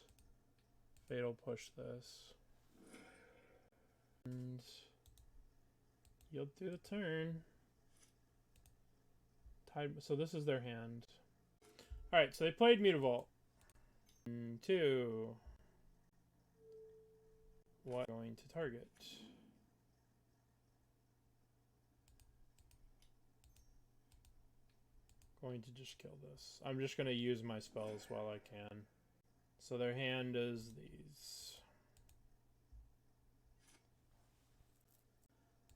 Fatal Push this. And yield through the turn. So this is their hand. Alright, so they played Mutavault. 2. What going to target? Going to just kill this. I'm just going to use my spells while I can. So their hand is these.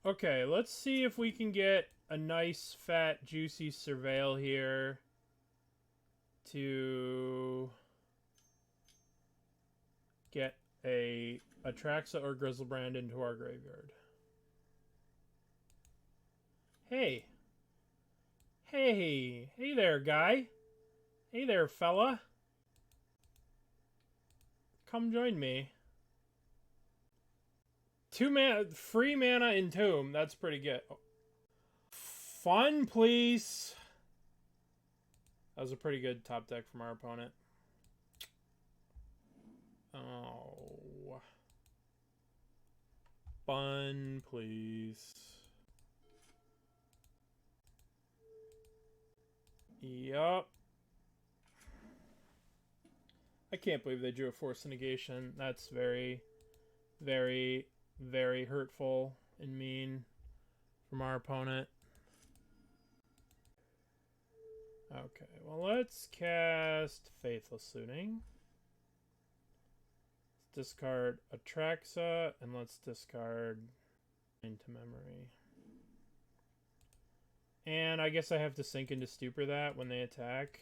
Okay, let's see if we can get a nice, fat, juicy Surveil here to get a Atraxa or Griselbrand into our graveyard. Hey. Hey. Hey there, guy. Hey there, fella. Come join me. 2 mana, free mana Entomb. That's pretty good. Oh. Fun, please. That was a pretty good top deck from our opponent. Oh. Fun, please. Yup. I can't believe they drew a Force of Negation. That's very, very, very hurtful and mean from our opponent. Okay, well, let's cast Faithless Looting. Let's discard Atraxa, and let's discard into memory. And I guess I have to sink into Stupor that when they attack.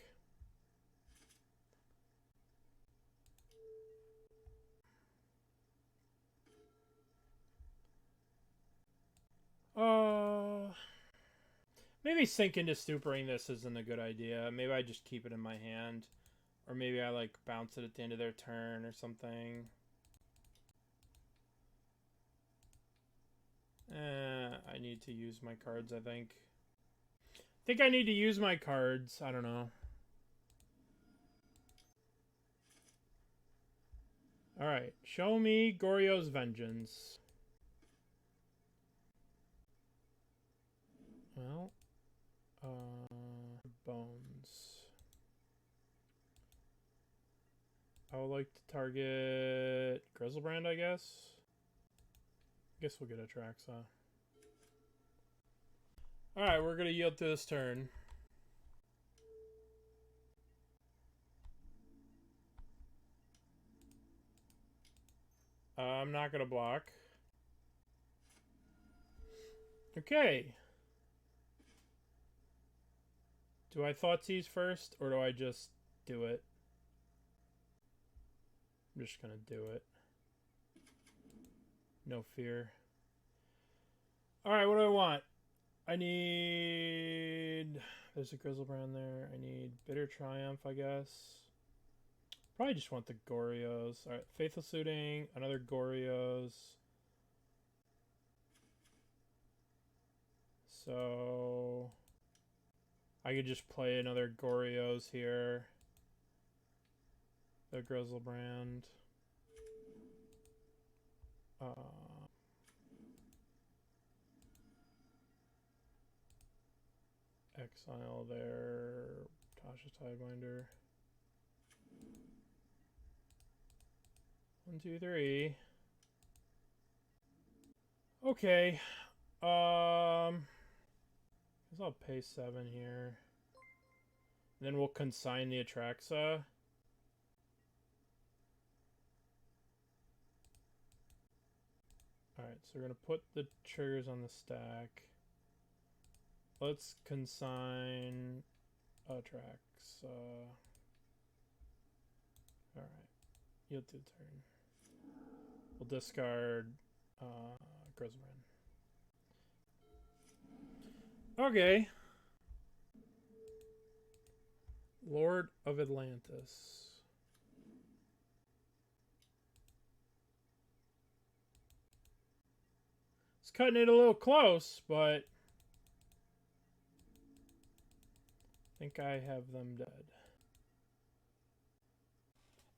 Maybe sink into Stuporing this isn't a good idea. Maybe I just keep it in my hand. Or maybe I like bounce it at the end of their turn or something. I need to use my cards, I think. I think I need to use my cards. I don't know. Alright, show me Goryo's Vengeance. Well, Bones. I would like to target Griselbrand, I guess. Guess we'll get Atraxa. Alright, we're going to yield to this turn. I'm not going to block. Okay. Do I Thoughtseize first, or do I just do it? I'm just going to do it. No fear. Alright, what do I want? I need... There's a Griselbrand there. I need Bitter Triumph, I guess. Probably just want the Goryos. Alright, Faithless Looting, another Goryos. So... I could just play another Goryos here. The Griselbrand. Exile there. Tasha Tidebinder. 1, 2, 3. Okay. I guess I'll pay 7 here. And then we'll consign the Atraxa. Alright, so we're going to put the triggers on the stack. Let's consign Atraxa. Alright, yield to the turn. We'll discard Griselbrand. Okay. Lord of Atlantis. It's cutting it a little close, but I think I have them dead.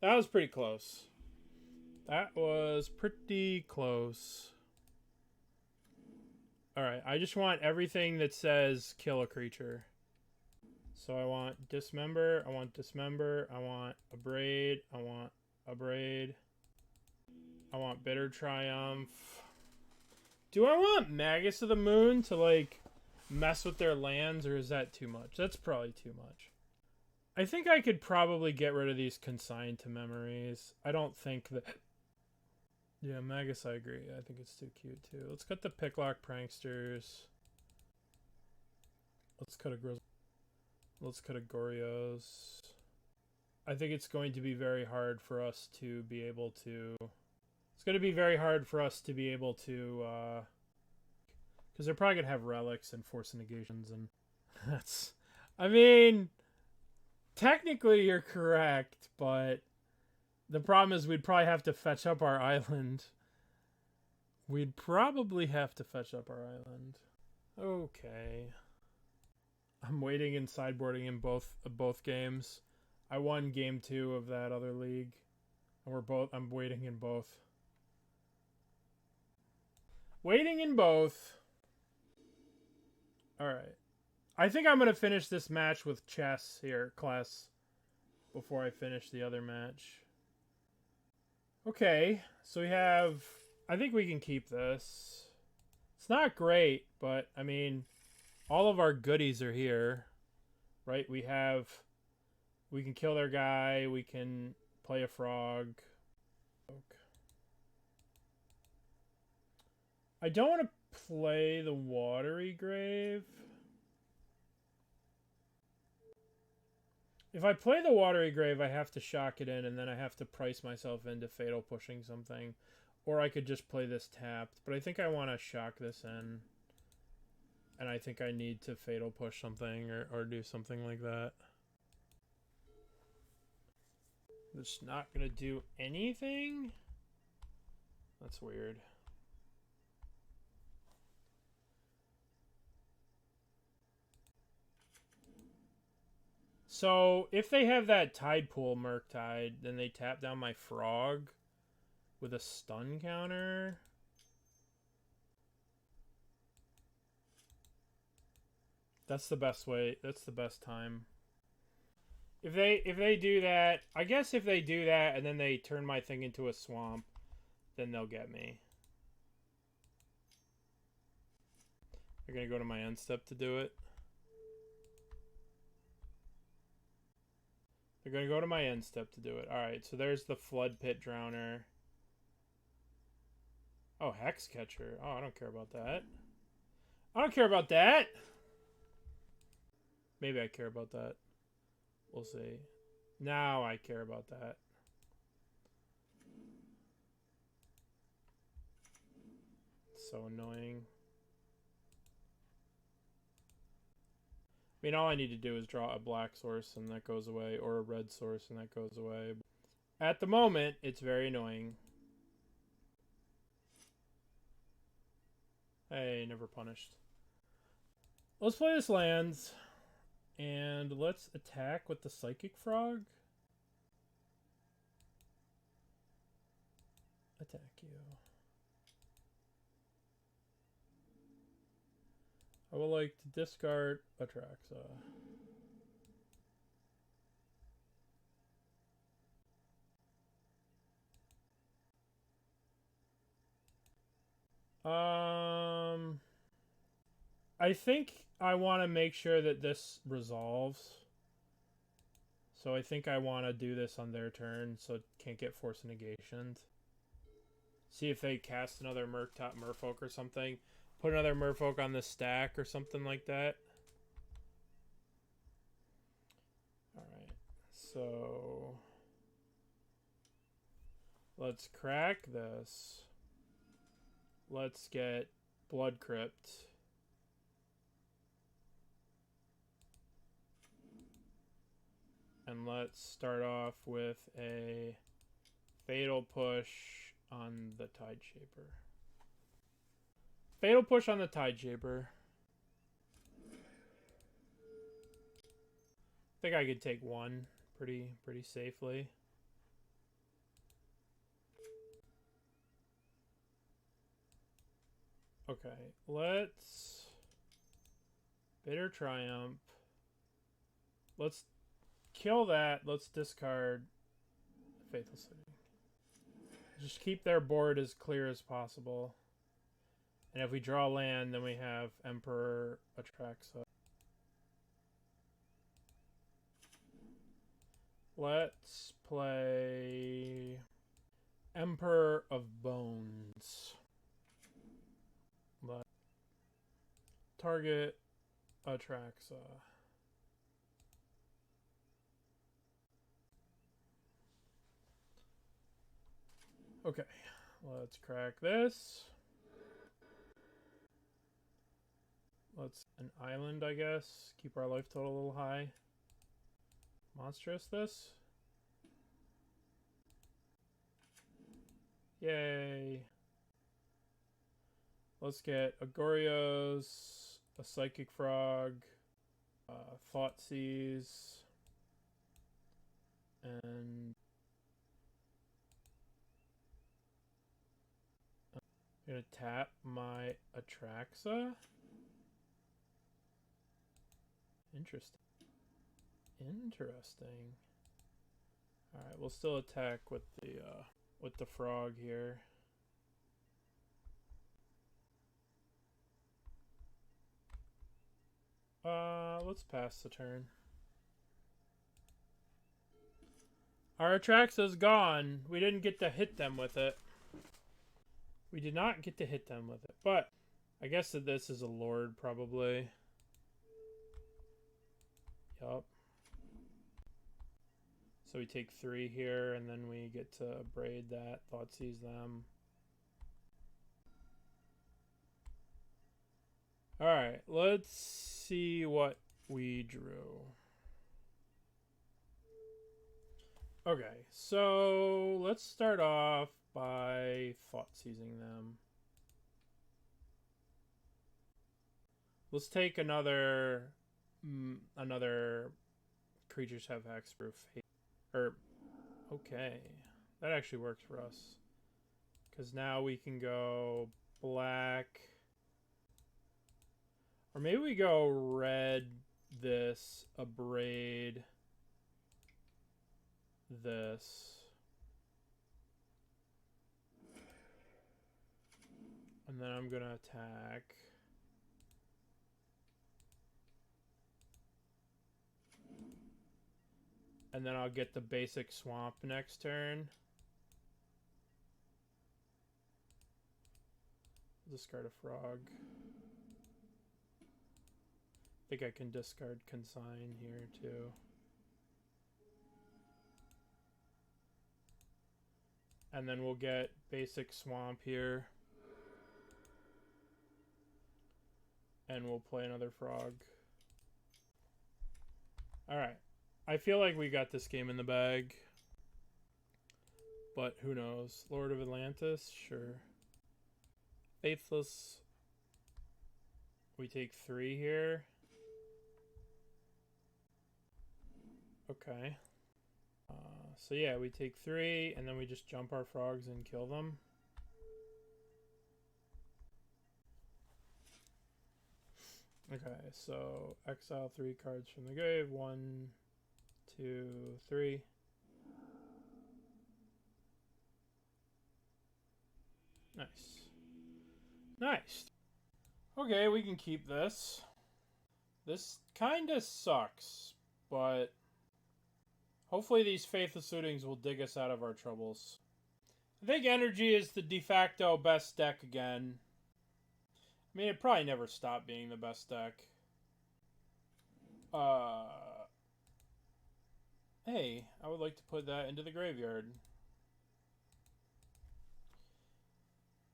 That was pretty close. That was pretty close. Alright, I just want everything that says kill a creature. So I want Dismember, I want Dismember, I want Abrade, I want Abrade, I want Bitter Triumph. Do I want Magus of the Moon to, like, mess with their lands, or is that too much? That's probably too much. I think I could probably get rid of these Consigned to Memories. I don't think that... Yeah, Magus, I agree. I think it's too cute, too. Let's cut the Picklock Pranksters. Let's cut a Griselbrand. Let's cut a Goryos. I think it's going to be very hard for us to be able to... It's going to be very hard for us to be able to... Because they're probably going to have Relics and Force of Negations, and that's... I mean... Technically, you're correct, but... The problem is we'd probably have to fetch up our island. We'd probably have to fetch up our island. Okay. I'm waiting and sideboarding in both games. I won game 2 of that other league. And I'm waiting in both. Waiting in both. Alright. I think I'm going to finish this match with chess here, class, before I finish the other match. Okay, so we have... I think we can keep this. It's not great, but, I mean, all of our goodies are here, right? We can kill their guy, we can play a frog. I don't want to play the Watery Grave. If I play the Watery Grave, I have to shock it in, and then I have to price myself into Fatal pushing something. Or I could just play this tapped. But I think I want to shock this in. And I think I need to Fatal push something, or do something like that. It's not going to do anything? That's weird. So, if they have that Tide Pool Murktide, then they tap down my Frog with a stun counter. That's the best way. That's the best time. If they do that, I guess if they do that and then they turn my thing into a swamp, then they'll get me. They're going to go to my end step to do it. They're going to go to my end step to do it. Alright, so there's the Flood Pit Drowner. Oh, Hex Catcher. Oh, I don't care about that. I don't care about that! Maybe I care about that. We'll see. Now I care about that. It's so annoying. I mean, all I need to do is draw a black source and that goes away, or a red source and that goes away. At the moment, it's very annoying. Hey, never punished. Let's play this lands, and let's attack with the Psychic Frog. Attack you. I would like to discard Atraxa. I think I want to make sure that this resolves. So I think I want to do this on their turn so it can't get Force of Negation. See if they cast another Merfolk or something. Put another Merfolk on the stack or something like that. Alright, so let's crack this. Let's get Blood Crypt. And let's start off with a Fatal Push on the Tideshaper. Fatal Push on the Tideshaper. I think I could take one pretty safely. Okay, let's Bitter Triumph. Let's kill that. Let's discard Faithless Looting. Just keep their board as clear as possible. And if we draw land, then we have Emperor Atraxa. Let's play Emperor of Bones. Let target Atraxa. Okay, let's crack this. Let's an island, I guess. Keep our life total a little high. Monstrous this. Yay. Let's get a Goryo's, a Psychic Frog, Thoughtseize, and I'm gonna tap my Atraxa. Interesting. Alright, we'll still attack with the frog here. Let's pass the turn. Our Atraxa's gone. We didn't get to hit them with it. We did not get to hit them with it. But I guess that this is a Lord, probably. Yup. So we take 3 here, and then we get to Abrade that, Thoughtseize them. Alright, let's see what we drew. Okay, so let's start off by Thoughtseizing them. Let's take another creatures have hexproof. Or, okay, that actually works for us. Because now we can go black. Or maybe we go red, this, Abrade, this. And then I'm going to attack. And then I'll get the basic swamp next turn. Discard a frog. I think I can discard Consign here too. And then we'll get basic swamp here. And we'll play another frog. Alright. I feel like we got this game in the bag. But who knows? Lord of Atlantis? Sure. Faithless. We take 3 here. Okay. So yeah, we take 3, and then we just jump our frogs and kill them. Okay, so exile 3 cards from the grave. 1, 2, 3. Nice. Nice. Okay, we can keep this. This kinda sucks, but hopefully these Faithless Lootings will dig us out of our troubles. I think Energy is the de facto best deck again. I mean, it probably never stopped being the best deck. Hey, I would like to put that into the graveyard.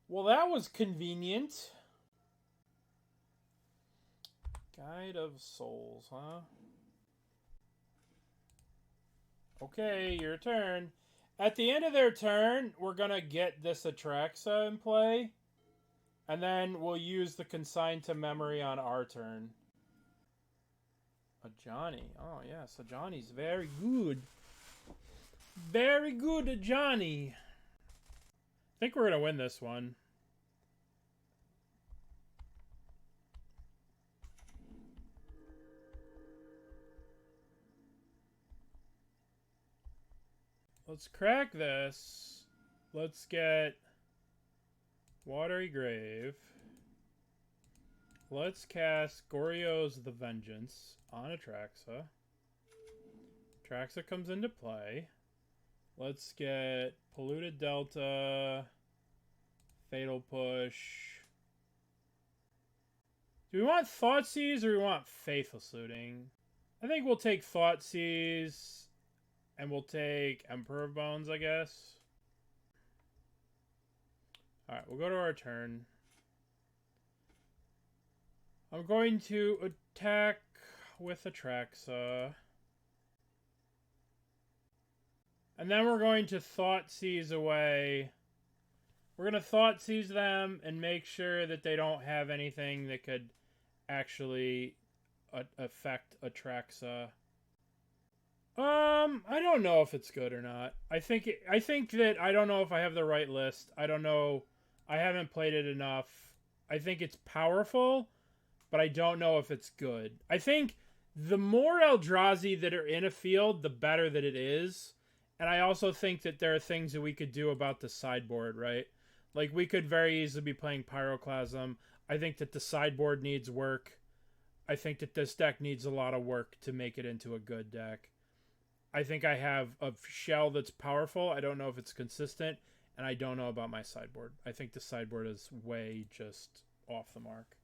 Well, that was convenient. Guide of Souls, huh? Okay, your turn. At the end of their turn, we're going to get this Atraxa in play. And then we'll use the Consign to memory on our turn. A Johnny. Oh, yes. A Johnny's very good. Very good, Johnny. I think we're going to win this one. Let's crack this. Let's get Watery Grave. Let's cast Goryo's The Vengeance on Atraxa. Atraxa comes into play. Let's get Polluted Delta. Fatal Push. Do we want Thoughtseize or do we want Faithless Looting? I think we'll take Thoughtseize. And we'll take Emperor of Bones, I guess. Alright, we'll go to our turn. I'm going to attack with Atraxa. And then we're going to Thoughtseize away. We're going to Thoughtseize them and make sure that they don't have anything that could actually affect Atraxa. I don't know if it's good or not. I think that I don't know if I have the right list. I don't know. I haven't played it enough. I think it's powerful, but I don't know if it's good. I think the more Eldrazi that are in a field, the better that it is. And I also think that there are things that we could do about the sideboard, right? Like, we could very easily be playing Pyroclasm. I think that the sideboard needs work. I think that this deck needs a lot of work to make it into a good deck. I think I have a shell that's powerful. I don't know if it's consistent, and I don't know about my sideboard. I think the sideboard is way just off the mark.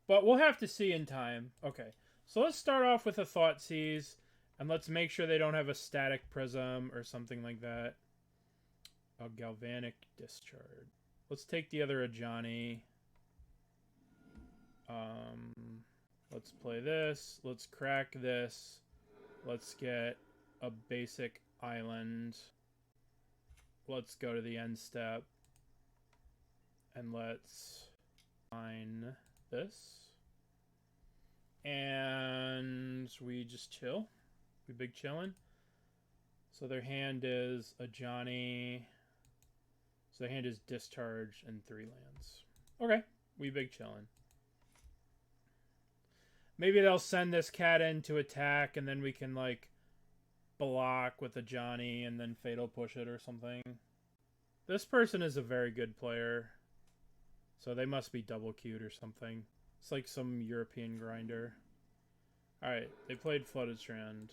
But we'll have to see in time. Okay, so let's start off with a Thoughtseize, and let's make sure they don't have a Static Prism or something like that. A Galvanic Discharge. Let's take the other Ajani. Let's play this. Let's crack this. Let's get a basic island. Let's go to the end step. And let's find this. And we just chill. We big chillin'. So their hand is a Johnny. So their hand is Discharge and 3 lands. Okay, we big chillin'. Maybe they'll send this cat in to attack, and then we can, like, block with a Johnny and then Fatal Push it or something. This person is a very good player. So they must be double queued or something. It's like some European grinder. Alright, they played Flooded Strand.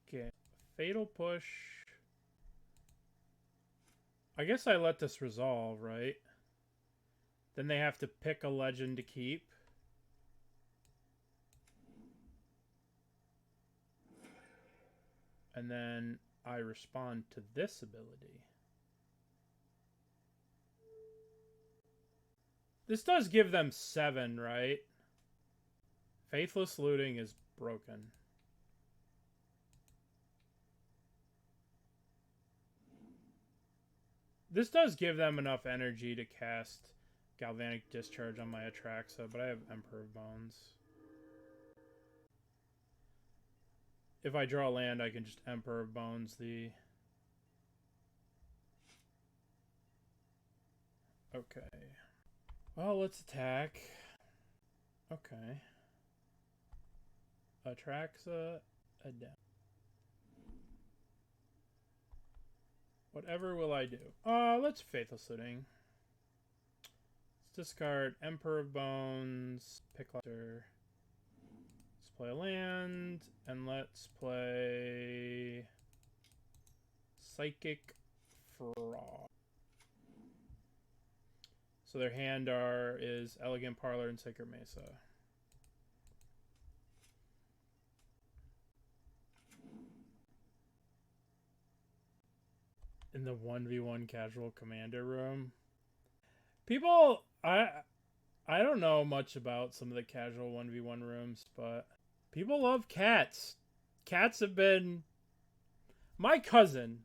Okay. Fatal Push. I guess I let this resolve, right? Then they have to pick a legend to keep. And then I respond to this ability. This does give them 7, right? Faithless Looting is broken. This does give them enough energy to cast Galvanic Discharge on my Atraxa, but I have Emperor of Bones. If I draw land, I can just Emperor of Bones the... Okay. Well, let's attack. Okay. Atraxa, Adept. Whatever will I do? Let's Faithless Looting. Let's discard Emperor of Bones, Picklock. Let's play a land, and let's play Psychic Frog. So their hand is Elegant Parlor and Sacred Mesa. In the 1v1 casual commander room. People, I don't know much about some of the casual 1v1 rooms, but People love cats. Cats have been... My cousin...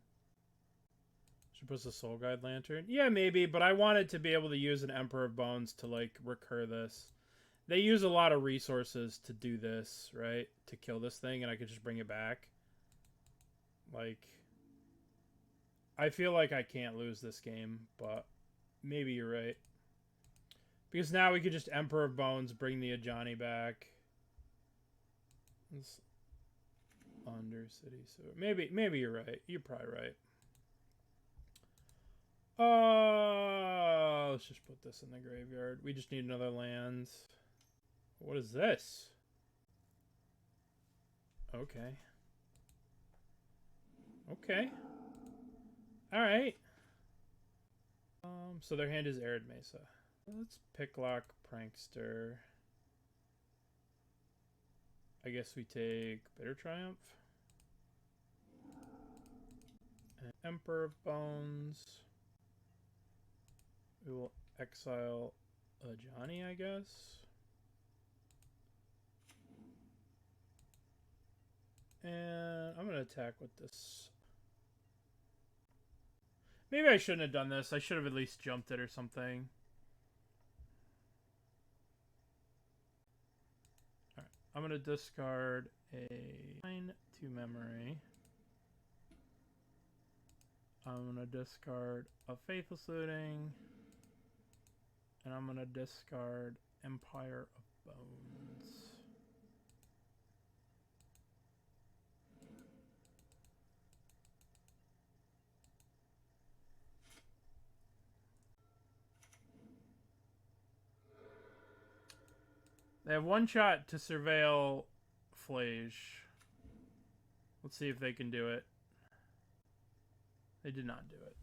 Should put the Soul Guide Lantern. Yeah, maybe, but I wanted to be able to use an Emperor of Bones to, like, recur this. They use a lot of resources to do this, right? To kill this thing, and I could just bring it back. Like... I feel like I can't lose this game, but maybe you're right. Because now we could just Emperor of Bones, bring the Ajani back. Let's Undercity Sewers. Maybe you're right. You're probably right. Let's just put this in the graveyard. We just need another land. What is this? Okay. Okay. Alright. So their hand is Arid Mesa. Let's Picklock Prankster. I guess we take Bitter Triumph. And Emperor of Bones. We will exile Ajani, I guess. And I'm going to attack with this. Maybe I shouldn't have done this. I should have at least jumped it or something. Alright, I'm going to discard a 9-2 memory. I'm going to discard a Faithless Looting. And I'm going to discard Empire of Bones. They have one shot to surveil Flage. Let's see if they can do it. They did not do it.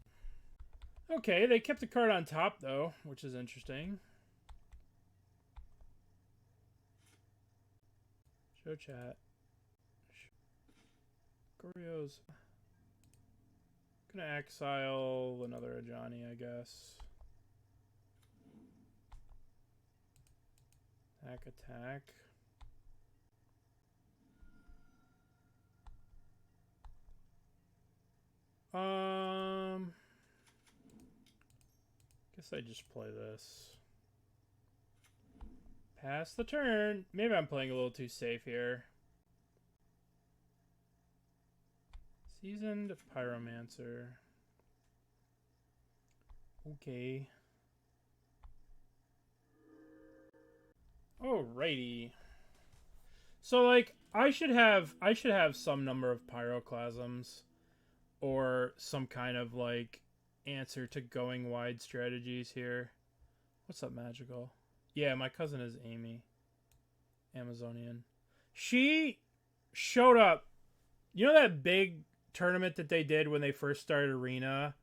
Okay, they kept the card on top, though, which is interesting. Show chat. Goryo's gonna exile another Ajani, I guess. Attack. Guess I just play this. Pass the turn. Maybe I'm playing a little too safe here. Seasoned Pyromancer. Okay. Alrighty. So like I should have some number of pyroclasms or some kind of like answer to going wide strategies here. What's up, Magical? Yeah, my cousin is Amy. Amazonian. She showed up. You know that big tournament that they did when they first started Arena?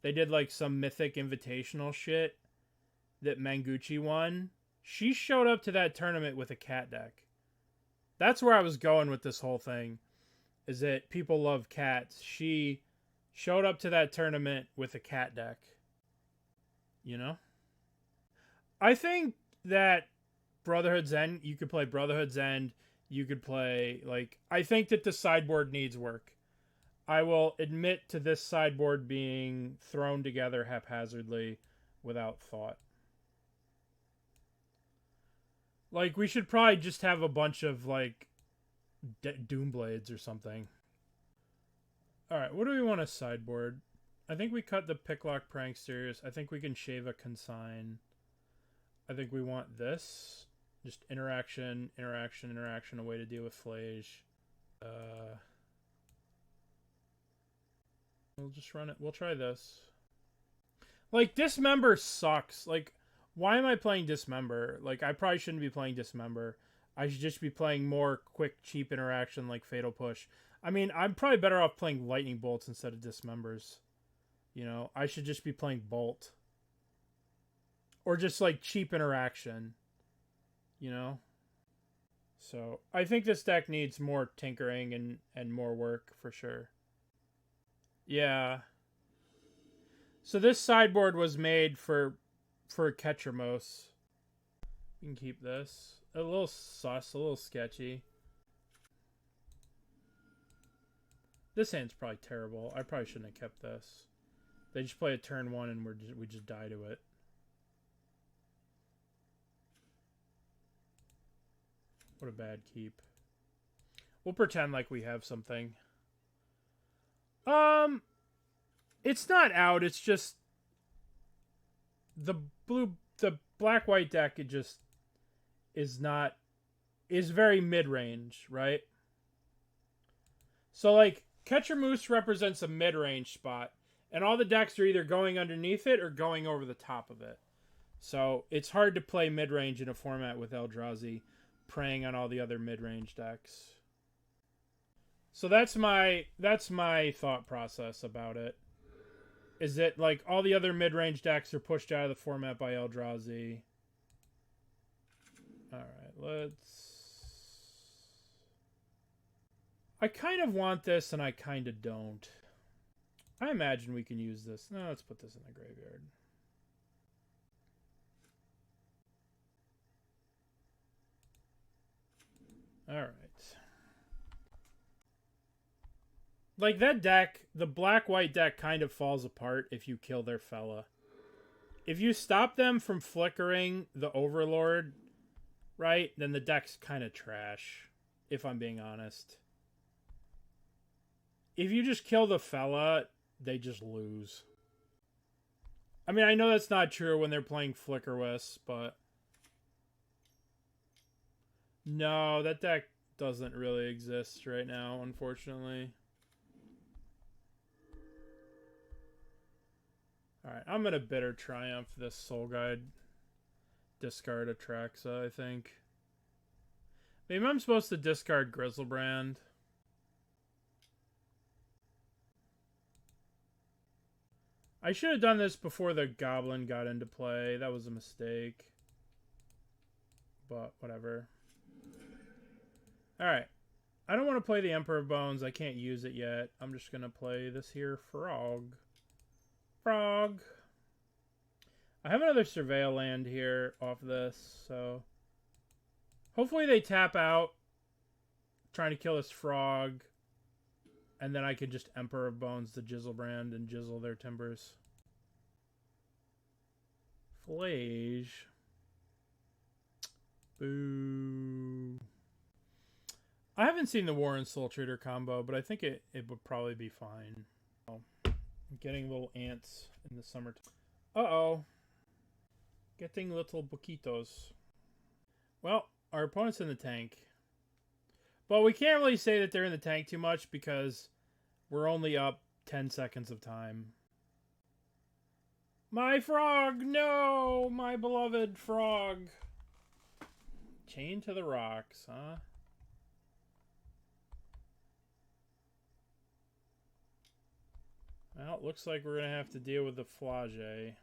They did like some mythic invitational shit that Manguchi won. She showed up to that tournament with a cat deck. That's where I was going with this whole thing. Is that people love cats. She showed up to that tournament with a cat deck. You know? I think that Brotherhood's End, you could play Brotherhood's End. You could play, like... I think that the sideboard needs work. I will admit to this sideboard being thrown together haphazardly without thought. Like, we should probably just have a bunch of, like, Doomblades or something. Alright, what do we want to sideboard? I think we cut the Picklock Pranksters. I think we can shave a Consign. I think we want this. Just interaction, interaction, interaction, a way to deal with Flage. We'll just run it. We'll try this. Like, Dismember sucks. Like... Why am I playing Dismember? Like, I probably shouldn't be playing Dismember. I should just be playing more quick, cheap interaction like Fatal Push. I mean, I'm probably better off playing Lightning Bolts instead of Dismembers. You know, I should just be playing Bolt. Or just, like, cheap interaction. You know? So, I think this deck needs more tinkering and more work, for sure. Yeah. So this sideboard was made for Ketramos. You can keep this. A little sus, a little sketchy. This hand's probably terrible. I probably shouldn't have kept this. They just play a turn 1 and we just die to it. What a bad keep. We'll pretend like we have something. It's not out. It's just the black-white deck. It just is very mid-range, right? So like Catcher Moose represents a mid-range spot, and all the decks are either going underneath it or going over the top of it. So it's hard to play mid-range in a format with Eldrazi preying on all the other mid-range decks. So that's my thought process about it. Is that like all the other mid-range decks are pushed out of the format by Eldrazi. Alright, I kind of want this and I kind of don't. I imagine we can use this. No, let's put this in the graveyard. Alright. Like that deck, the black-white deck kind of falls apart if you kill their fella. If you stop them from flickering the Overlord, right, then the deck's kind of trash, if I'm being honest. If you just kill the fella, they just lose. I mean, I know that's not true when they're playing Flickerwisp, but... No, that deck doesn't really exist right now, unfortunately. Alright, I'm going to Bitter Triumph this Soul Guide. Discard Atraxa, I think. Maybe I'm supposed to discard Griselbrand. I should have done this before the Goblin got into play. That was a mistake. But, whatever. Alright. I don't want to play the Emperor of Bones. I can't use it yet. I'm just going to play this here Frog. Frog. I have another Surveil land here off this, so... Hopefully they tap out, trying to kill this Frog, and then I can just Emperor of Bones the Griselbrand and jizzle their timbers. Flage. Boo. I haven't seen the Warren Soul Trader combo, but I think it would probably be fine. Oh, I'm getting little ants in the summertime. Uh-oh. Getting little boquitos. Well, our opponent's in the tank. But we can't really say that they're in the tank too much because we're only up 10 seconds of time. My frog! No! My beloved frog! Chained to the rocks, huh? Well, it looks like we're going to have to deal with the Flage.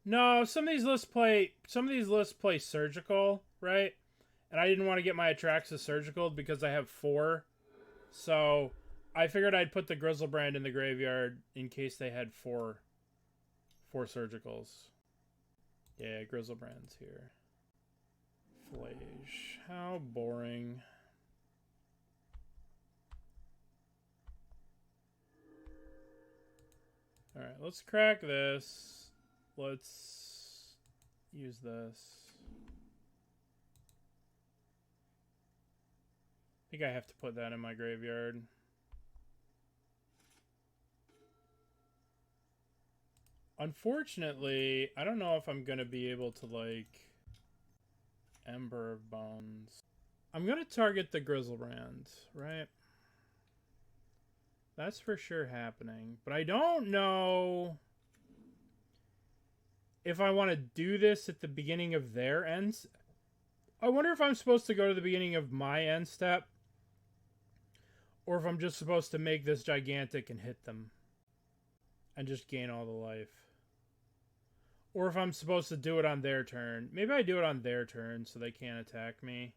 No, some of these lists play Surgical, right? And I didn't want to get my Atraxa Surgical because I have 4. So I figured I'd put the Griselbrand in the graveyard in case they had 4 Surgicals. Yeah, Griselbrand's here. Flage. How boring. Alright, let's crack this. Let's use this. I think I have to put that in my graveyard. Unfortunately, I don't know if I'm going to be able to, like, Ember of Bones. I'm going to target the Griselbrand, right? That's for sure happening. But I don't know if I want to do this at the beginning of their ends. I wonder if I'm supposed to go to the beginning of my end step. Or if I'm just supposed to make this gigantic and hit them. And just gain all the life. Or if I'm supposed to do it on their turn. Maybe I do it on their turn so they can't attack me.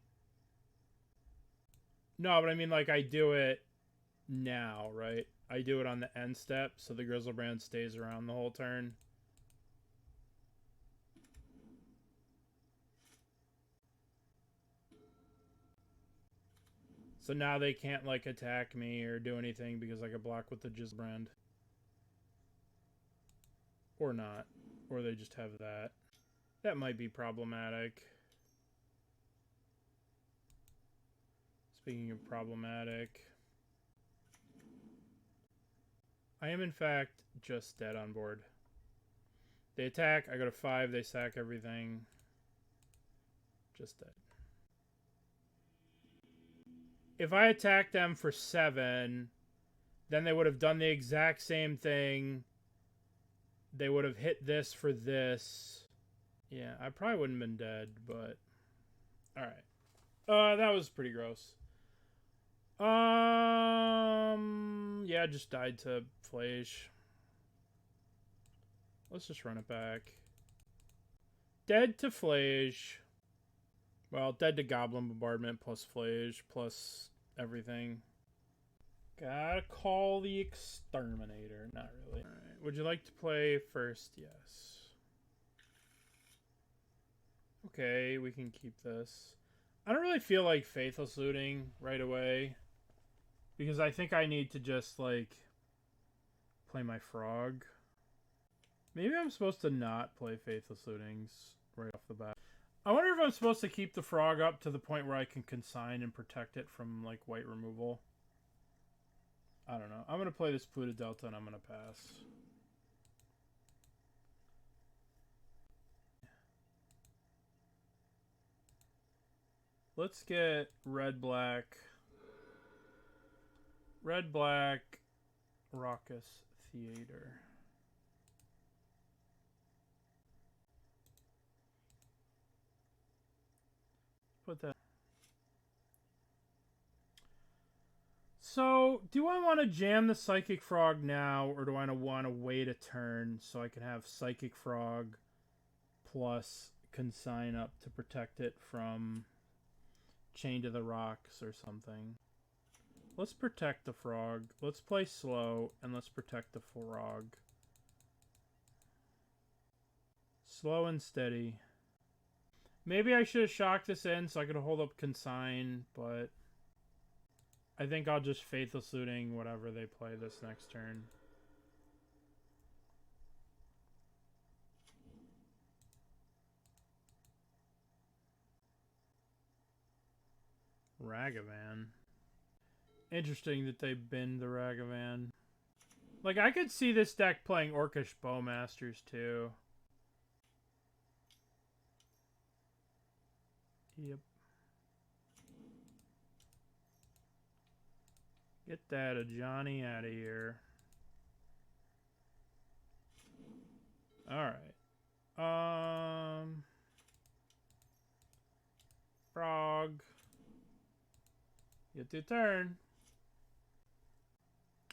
No, but I mean, like, I do it now, right? I do it on the end step so the Griselbrand stays around the whole turn. So now they can't, like, attack me or do anything because I could block with the Griselbrand. Or not. Or they just have that. That might be problematic. Speaking of problematic, I am, in fact, just dead on board. They attack, I go to 5, they sack everything. Just dead. If I attacked them for 7, then they would have done the exact same thing. They would have hit this for this. Yeah, I probably wouldn't have been dead, but... Alright. That was pretty gross. Yeah, I just died to Flage. Let's just run it back. Dead to Flage. Well, dead to Goblin Bombardment plus Flage plus everything. Gotta call the Exterminator. Not really. Alright, would you like to play first? Yes. Okay, we can keep this. I don't really feel like Faithless Looting right away. Because I think I need to just, like, play my Frog. Maybe I'm supposed to not play Faithless Lootings right off the bat. I wonder if I'm supposed to keep the Frog up to the point where I can consign and protect it from, like, white removal. I don't know. I'm going to play this Polluted Delta and I'm going to pass. Let's get red-black. Red-black Raucous Theater. Put that. So, do I want to jam the Psychic Frog now, or do I want to wait a turn so I can have Psychic Frog plus Consign up to protect it from Chain to the Rocks or something? Let's protect the Frog. Let's play slow, and let's protect the Frog. Slow and steady. Maybe I should have shocked this in so I could hold up Consign, but I think I'll just Faithless Looting whatever they play this next turn. Ragavan. Interesting that they binned the Ragavan. Like, I could see this deck playing Orcish Bowmasters too. Yep. Get that Johnny out of here. Alright. Frog. Get to turn.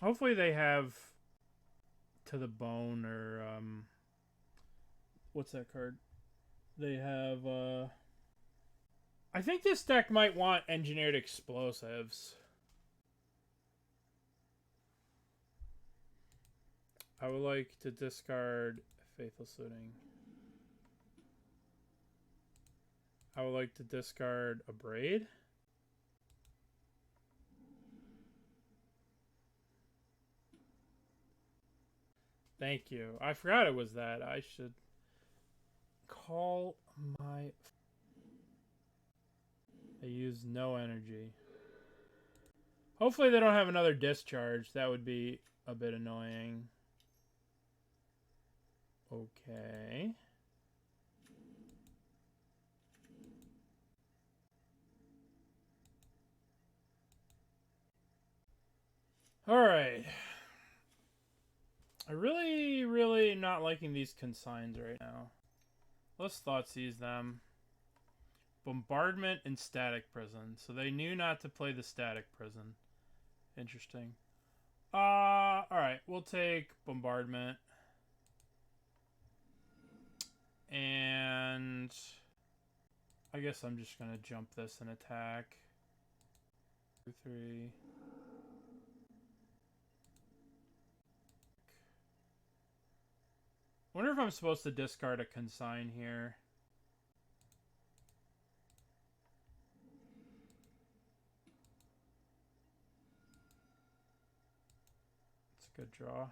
Hopefully they have To the Bone or what's that card? They have I think this deck might want Engineered Explosives. I would like to discard Faithless Looting. I would like to discard Abrade. Thank you. I forgot it was that. I should call my... They use no energy. Hopefully they don't have another discharge. That would be a bit annoying. Okay. Alright. I really not liking these consigns right now. Let's Thoughtseize them. Bombardment and Static Prison. So they knew not to play the Static Prison. Interesting. Alright. We'll take Bombardment. And I guess I'm just going to jump this and attack. 2, 3. Wonder if I'm supposed to discard a Consign here. Good draw.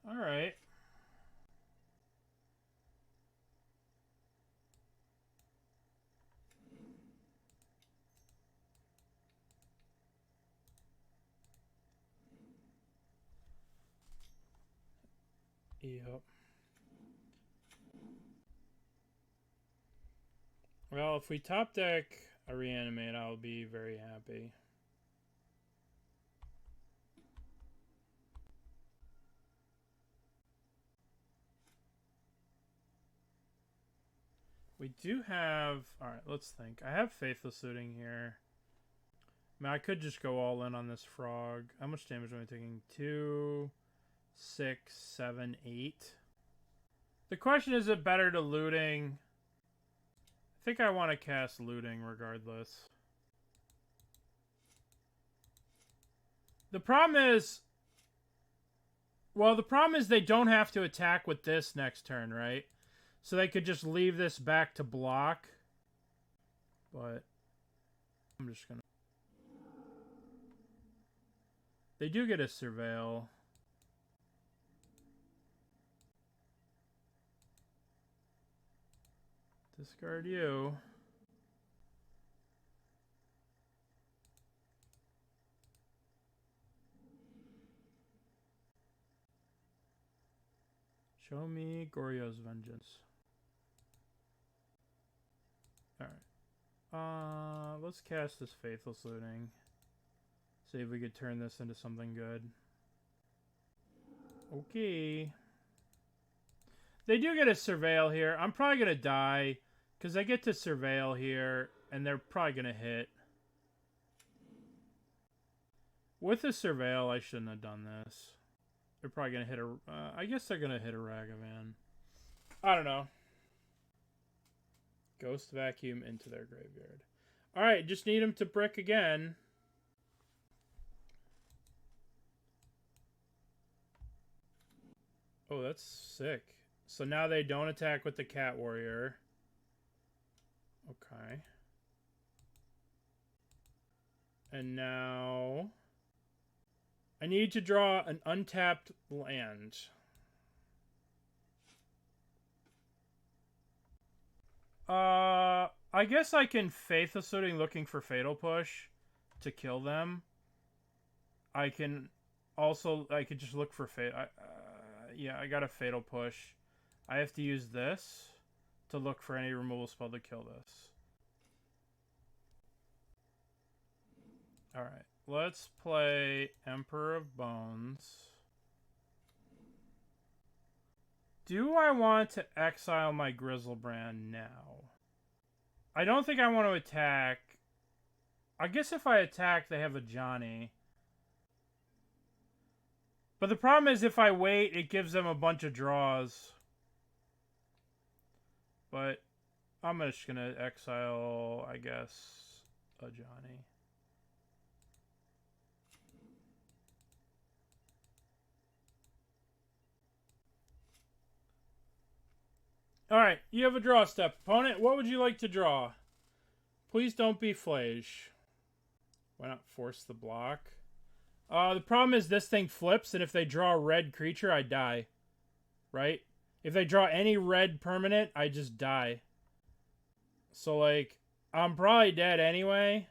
Alright. Yep. Well, if we top deck a Reanimate, I'll be very happy. We do have... Alright, let's think. I have Faithless Looting here. I mean, I could just go all in on this frog. How much damage am I taking? 2, 6, 7, 8. The question is it better to Looting? I think I want to cast Looting regardless. The problem is... Well, the problem is they don't have to attack with this next turn, right? So they could just leave this back to block. But I'm just gonna... They do get a Surveil. Discard you. Show me Goryo's Vengeance. Alright. Let's cast this Faithless Looting. See if we could turn this into something good. Okay. They do get a Surveil here. I'm probably going to die. Because I get to Surveil here. And they're probably going to hit. With a Surveil, I shouldn't have done this. They're probably going to hit a... I guess they're going to hit a Ragavan. I don't know. Ghost Vacuum into their graveyard. Alright, just need them to brick again. Oh, that's sick. So now they don't attack with the Cat Warrior. Okay. And now... I need to draw an untapped land. I guess I can Faithless Looting looking for Fatal Push to kill them. I can also... I could just look for yeah, I got a Fatal Push. I have to use this to look for any removal spell to kill this. Alright, let's play Emperor of Bones. Do I want to exile my Griselbrand now? I don't think I want to attack. I guess if I attack, they have a Johnny. But the problem is if I wait, it gives them a bunch of draws. But I'm just going to exile, I guess, a Johnny. Alright, you have a draw step. Opponent, what would you like to draw? Please don't be Flage. Why not force the block? The problem is this thing flips, and if they draw a red creature, I die. Right? If they draw any red permanent, I just die. So, like, I'm probably dead anyway.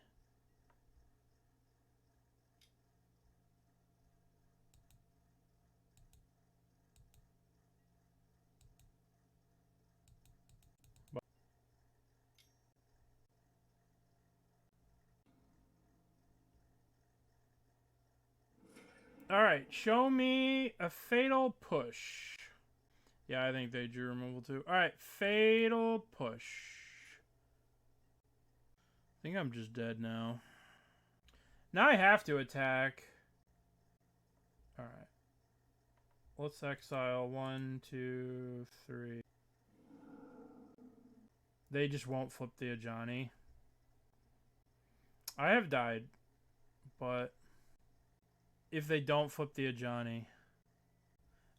Alright, show me a Fatal Push. Yeah, I think they drew removal too. Alright, Fatal Push. I think I'm just dead now. Now I have to attack. Alright. Let's exile 1, 2, 3. They just won't flip the Ajani. I have died, but... if they don't flip the Ajani,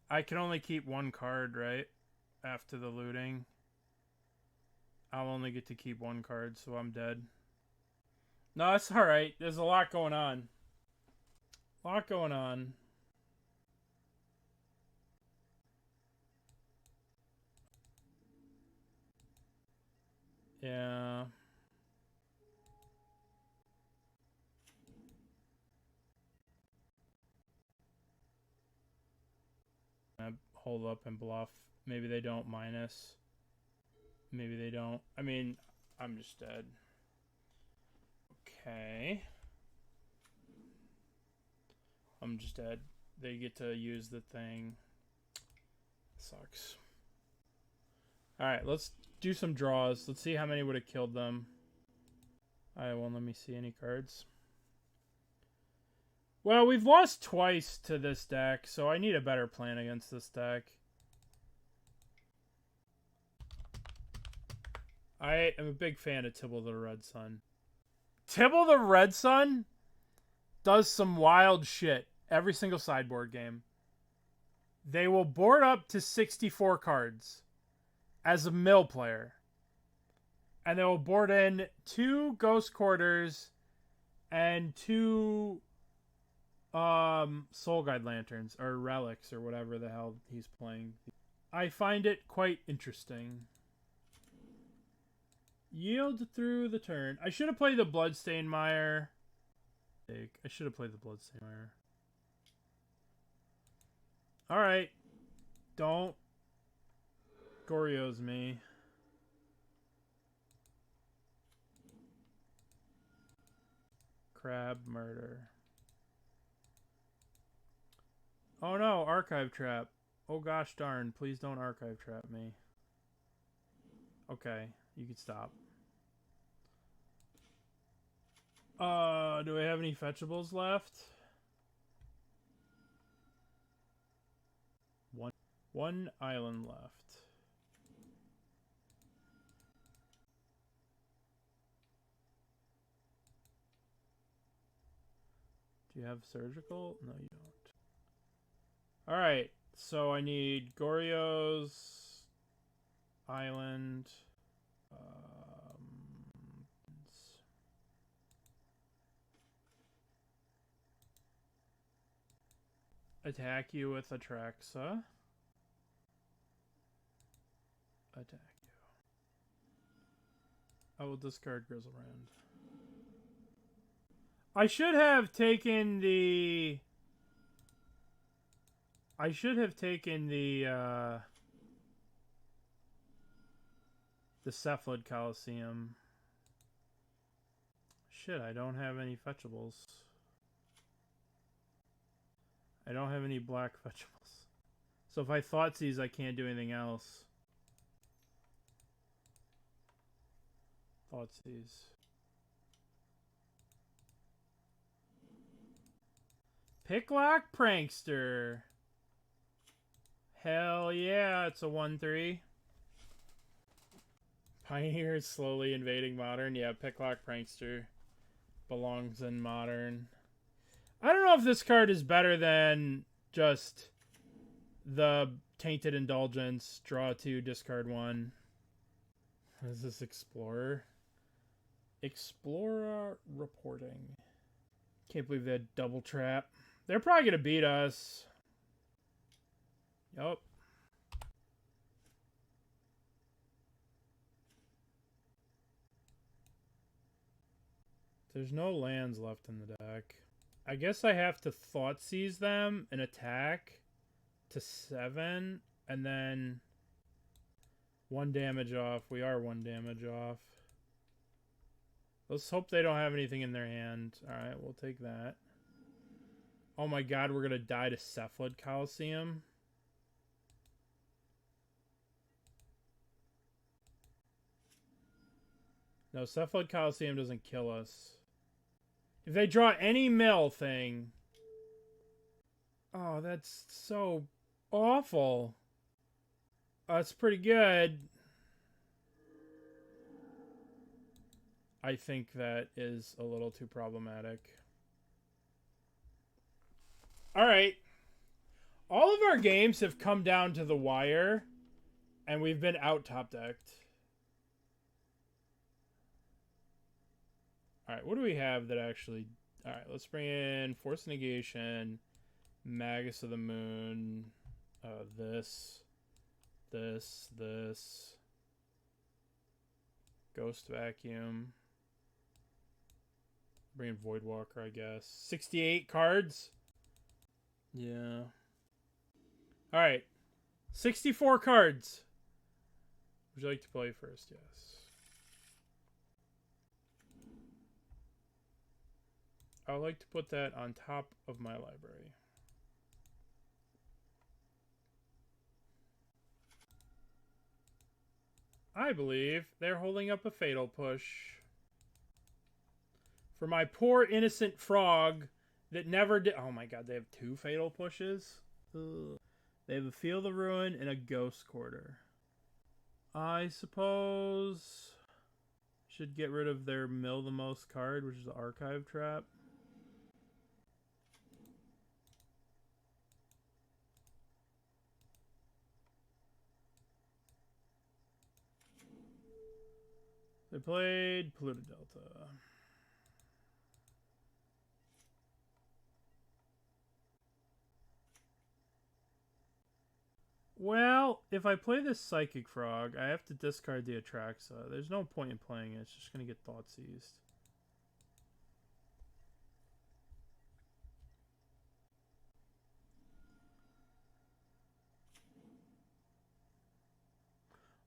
I can only keep one card, right? After the looting. I'll only get to keep one card, so I'm dead. No, it's alright. There's a lot going on. A lot going on. Yeah. I hold up and bluff. Maybe they don't minus. Maybe they don't. I mean, I'm just dead. Okay. I'm just dead. They get to use the thing. Sucks. Alright, let's do some draws. Let's see how many would have killed them. Alright, won't let me see any cards. Well, we've lost twice to this deck, so I need a better plan against this deck. I am a big fan of Tibble the Red Sun. Tibble the Red Sun does some wild shit every single sideboard game. They will board up to 64 cards as a mill player. And they will board in 2 Ghost Quarters and 2 Soul Guide Lanterns or Relics or whatever the hell he's playing. I find it quite interesting. Yield through the turn. I should have played the Bloodstained Mire. I should have played the Bloodstained Mire. Alright. Don't Goryo's me. Crab Murder. Oh no, Archive Trap. Oh gosh darn, please don't Archive Trap me. Okay, you can stop. Do we have any fetchables left? One island left. Do you have surgical? No, you don't. Alright, so I need Goryo's island. Attack you with Atraxa. Attack you. I will discard Griselbrand. I should have taken the... the Cephalid Coliseum. Shit, I don't have any fetchables. I don't have any black fetchables. So if I Thoughtseize, I can't do anything else. Thoughtseize. Picklock Prankster. Hell yeah, it's a 1/3. Pioneer is slowly invading Modern. Yeah, Picklock Prankster belongs in Modern. I don't know if this card is better than just the Tainted Indulgence. Draw 2, discard 1. What is this, Explorer? Explorer reporting. Can't believe they had double trap. They're probably going to beat us. Yup. There's no lands left in the deck. I guess I have to Thoughtseize them and attack to 7 and then 1 damage off. We are 1 damage off. Let's hope they don't have anything in their hand. Alright, we'll take that. Oh my god, we're going to die to Cephalid Coliseum. No, Cephalid Coliseum doesn't kill us. If they draw any mill thing... Oh, that's so awful. That's pretty good. I think that is a little too problematic. Alright. All of our games have come down to the wire, and we've been out top decked. Alright, what do we have that actually Alright, let's bring in Force of Negation, Magus of the Moon, this, Ghost Vacuum. Bring in Voidwalker, I guess. 68 cards? Yeah. Alright. 64 cards. Would you like to play first? Yes. I would like to put that on top of my library. I believe they're holding up a fatal push. For my poor innocent frog that never did... Oh my god, they have 2 fatal pushes? Ugh. They have a Feel the Ruin and a Ghost Quarter. I suppose... should get rid of their Mill the Most card, which is the Archive Trap. They played Polluted Delta. Well, if I play this Psychic Frog, I have to discard the Atraxa. There's no point in playing it. It's just going to get Thoughtseized.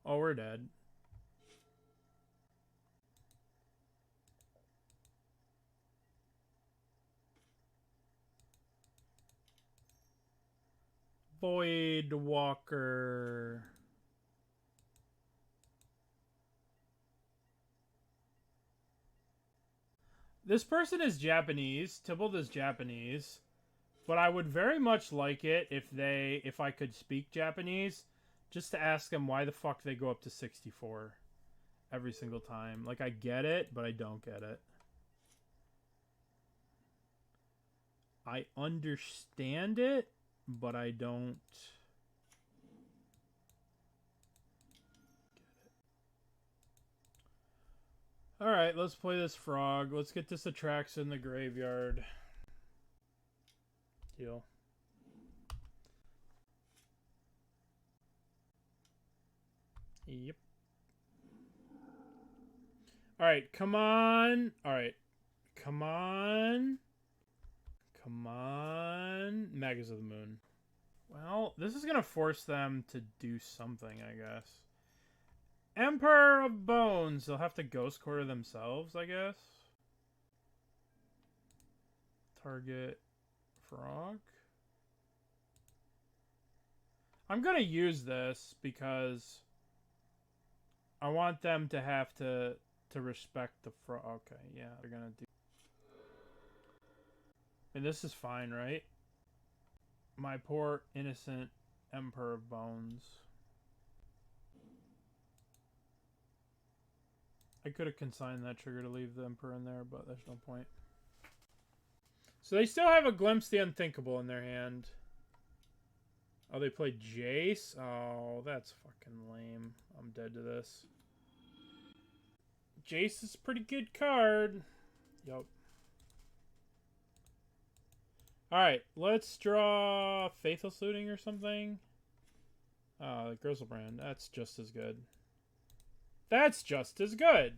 Oh, we're dead. Voidwalker. This person is Japanese. Tybalt is Japanese. But I would very much like it if I could speak Japanese, just to ask them why the fuck they go up to 64 every single time. Like, I get it, but I don't get it. I understand it, but I don't get it. Alright, let's play this frog. Let's get this Atraxa in the graveyard. Deal. Yep. Alright, come on. Alright. Come on. Come on. Magus of the Moon. Well, this is going to force them to do something, I guess. Emperor of Bones. They'll have to Ghost Quarter themselves, I guess. Target frog. I'm going to use this because I want them to have to respect the frog. Okay, yeah, they're going to do. And this is fine, right? My poor innocent Emperor of Bones. I could have consigned that trigger to leave the Emperor in there, but there's no point. So they still have a Glimpse the Unthinkable in their hand. Oh, they played Jace? Oh, that's fucking lame. I'm dead to this. Jace is a pretty good card. Yup. Alright, let's draw Faithless Looting or something. Griselbrand. That's just as good. That's just as good!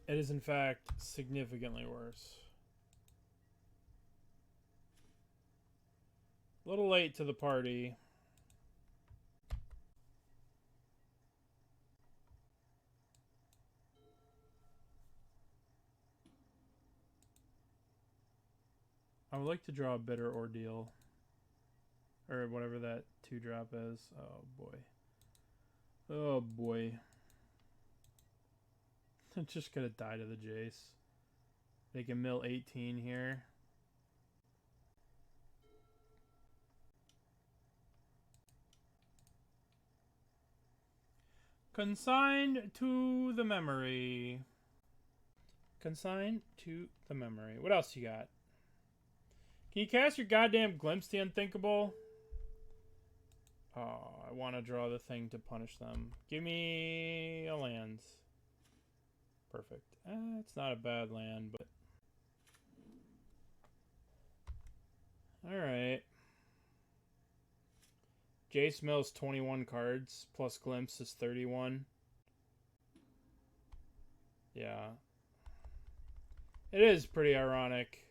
It is, in fact, significantly worse. A little late to the party. I would like to draw a Bitter Ordeal. Or whatever that 2-drop is. Oh, boy. Oh, boy. I'm just gonna die to the Jace. They can mill 18 here. Consigned to the memory. Consigned to the memory. What else you got? Can you cast your goddamn Glimpse the Unthinkable? Oh, I want to draw the thing to punish them. Give me a land. Perfect. It's not a bad land, but... Alright. Jace mills 21 cards, plus Glimpse is 31. Yeah. It is pretty ironic.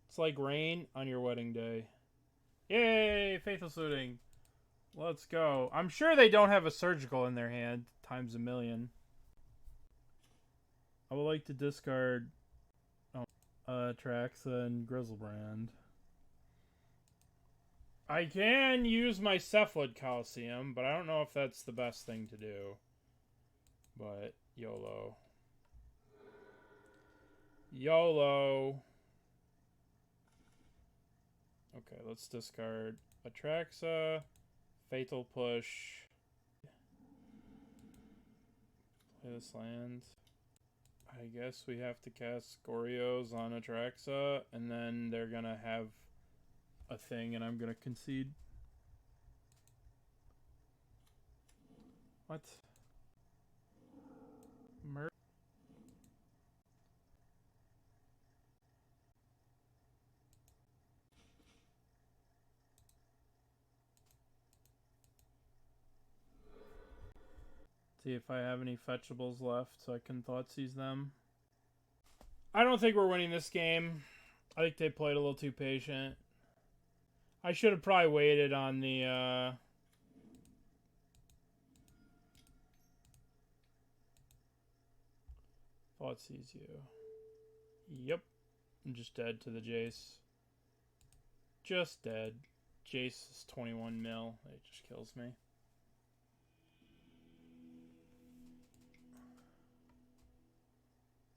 It's like rain on your wedding day. Yay! Faithless Looting. Let's go. I'm sure they don't have a surgical in their hand, times a million. I would like to discard Atraxa and Griselbrand. I can use my Cephalid Coliseum, but I don't know if that's the best thing to do. But, YOLO. YOLO. Okay, let's discard Atraxa, Fatal Push. Play this land. I guess we have to cast Goryos on Atraxa, and then they're gonna have a thing, and I'm gonna concede. What? See if I have any fetchables left so I can Thoughtseize them. I don't think we're winning this game. I think they played a little too patient. I should have probably waited on the Thoughtseize you. Yep. I'm just dead to the Jace. Just dead. Jace is 21 mil. It just kills me.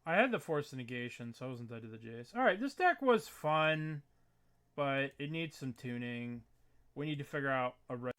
I had the Force of Negation, so I wasn't dead to the Jace. Alright, this deck was fun, but it needs some tuning. We need to figure out a red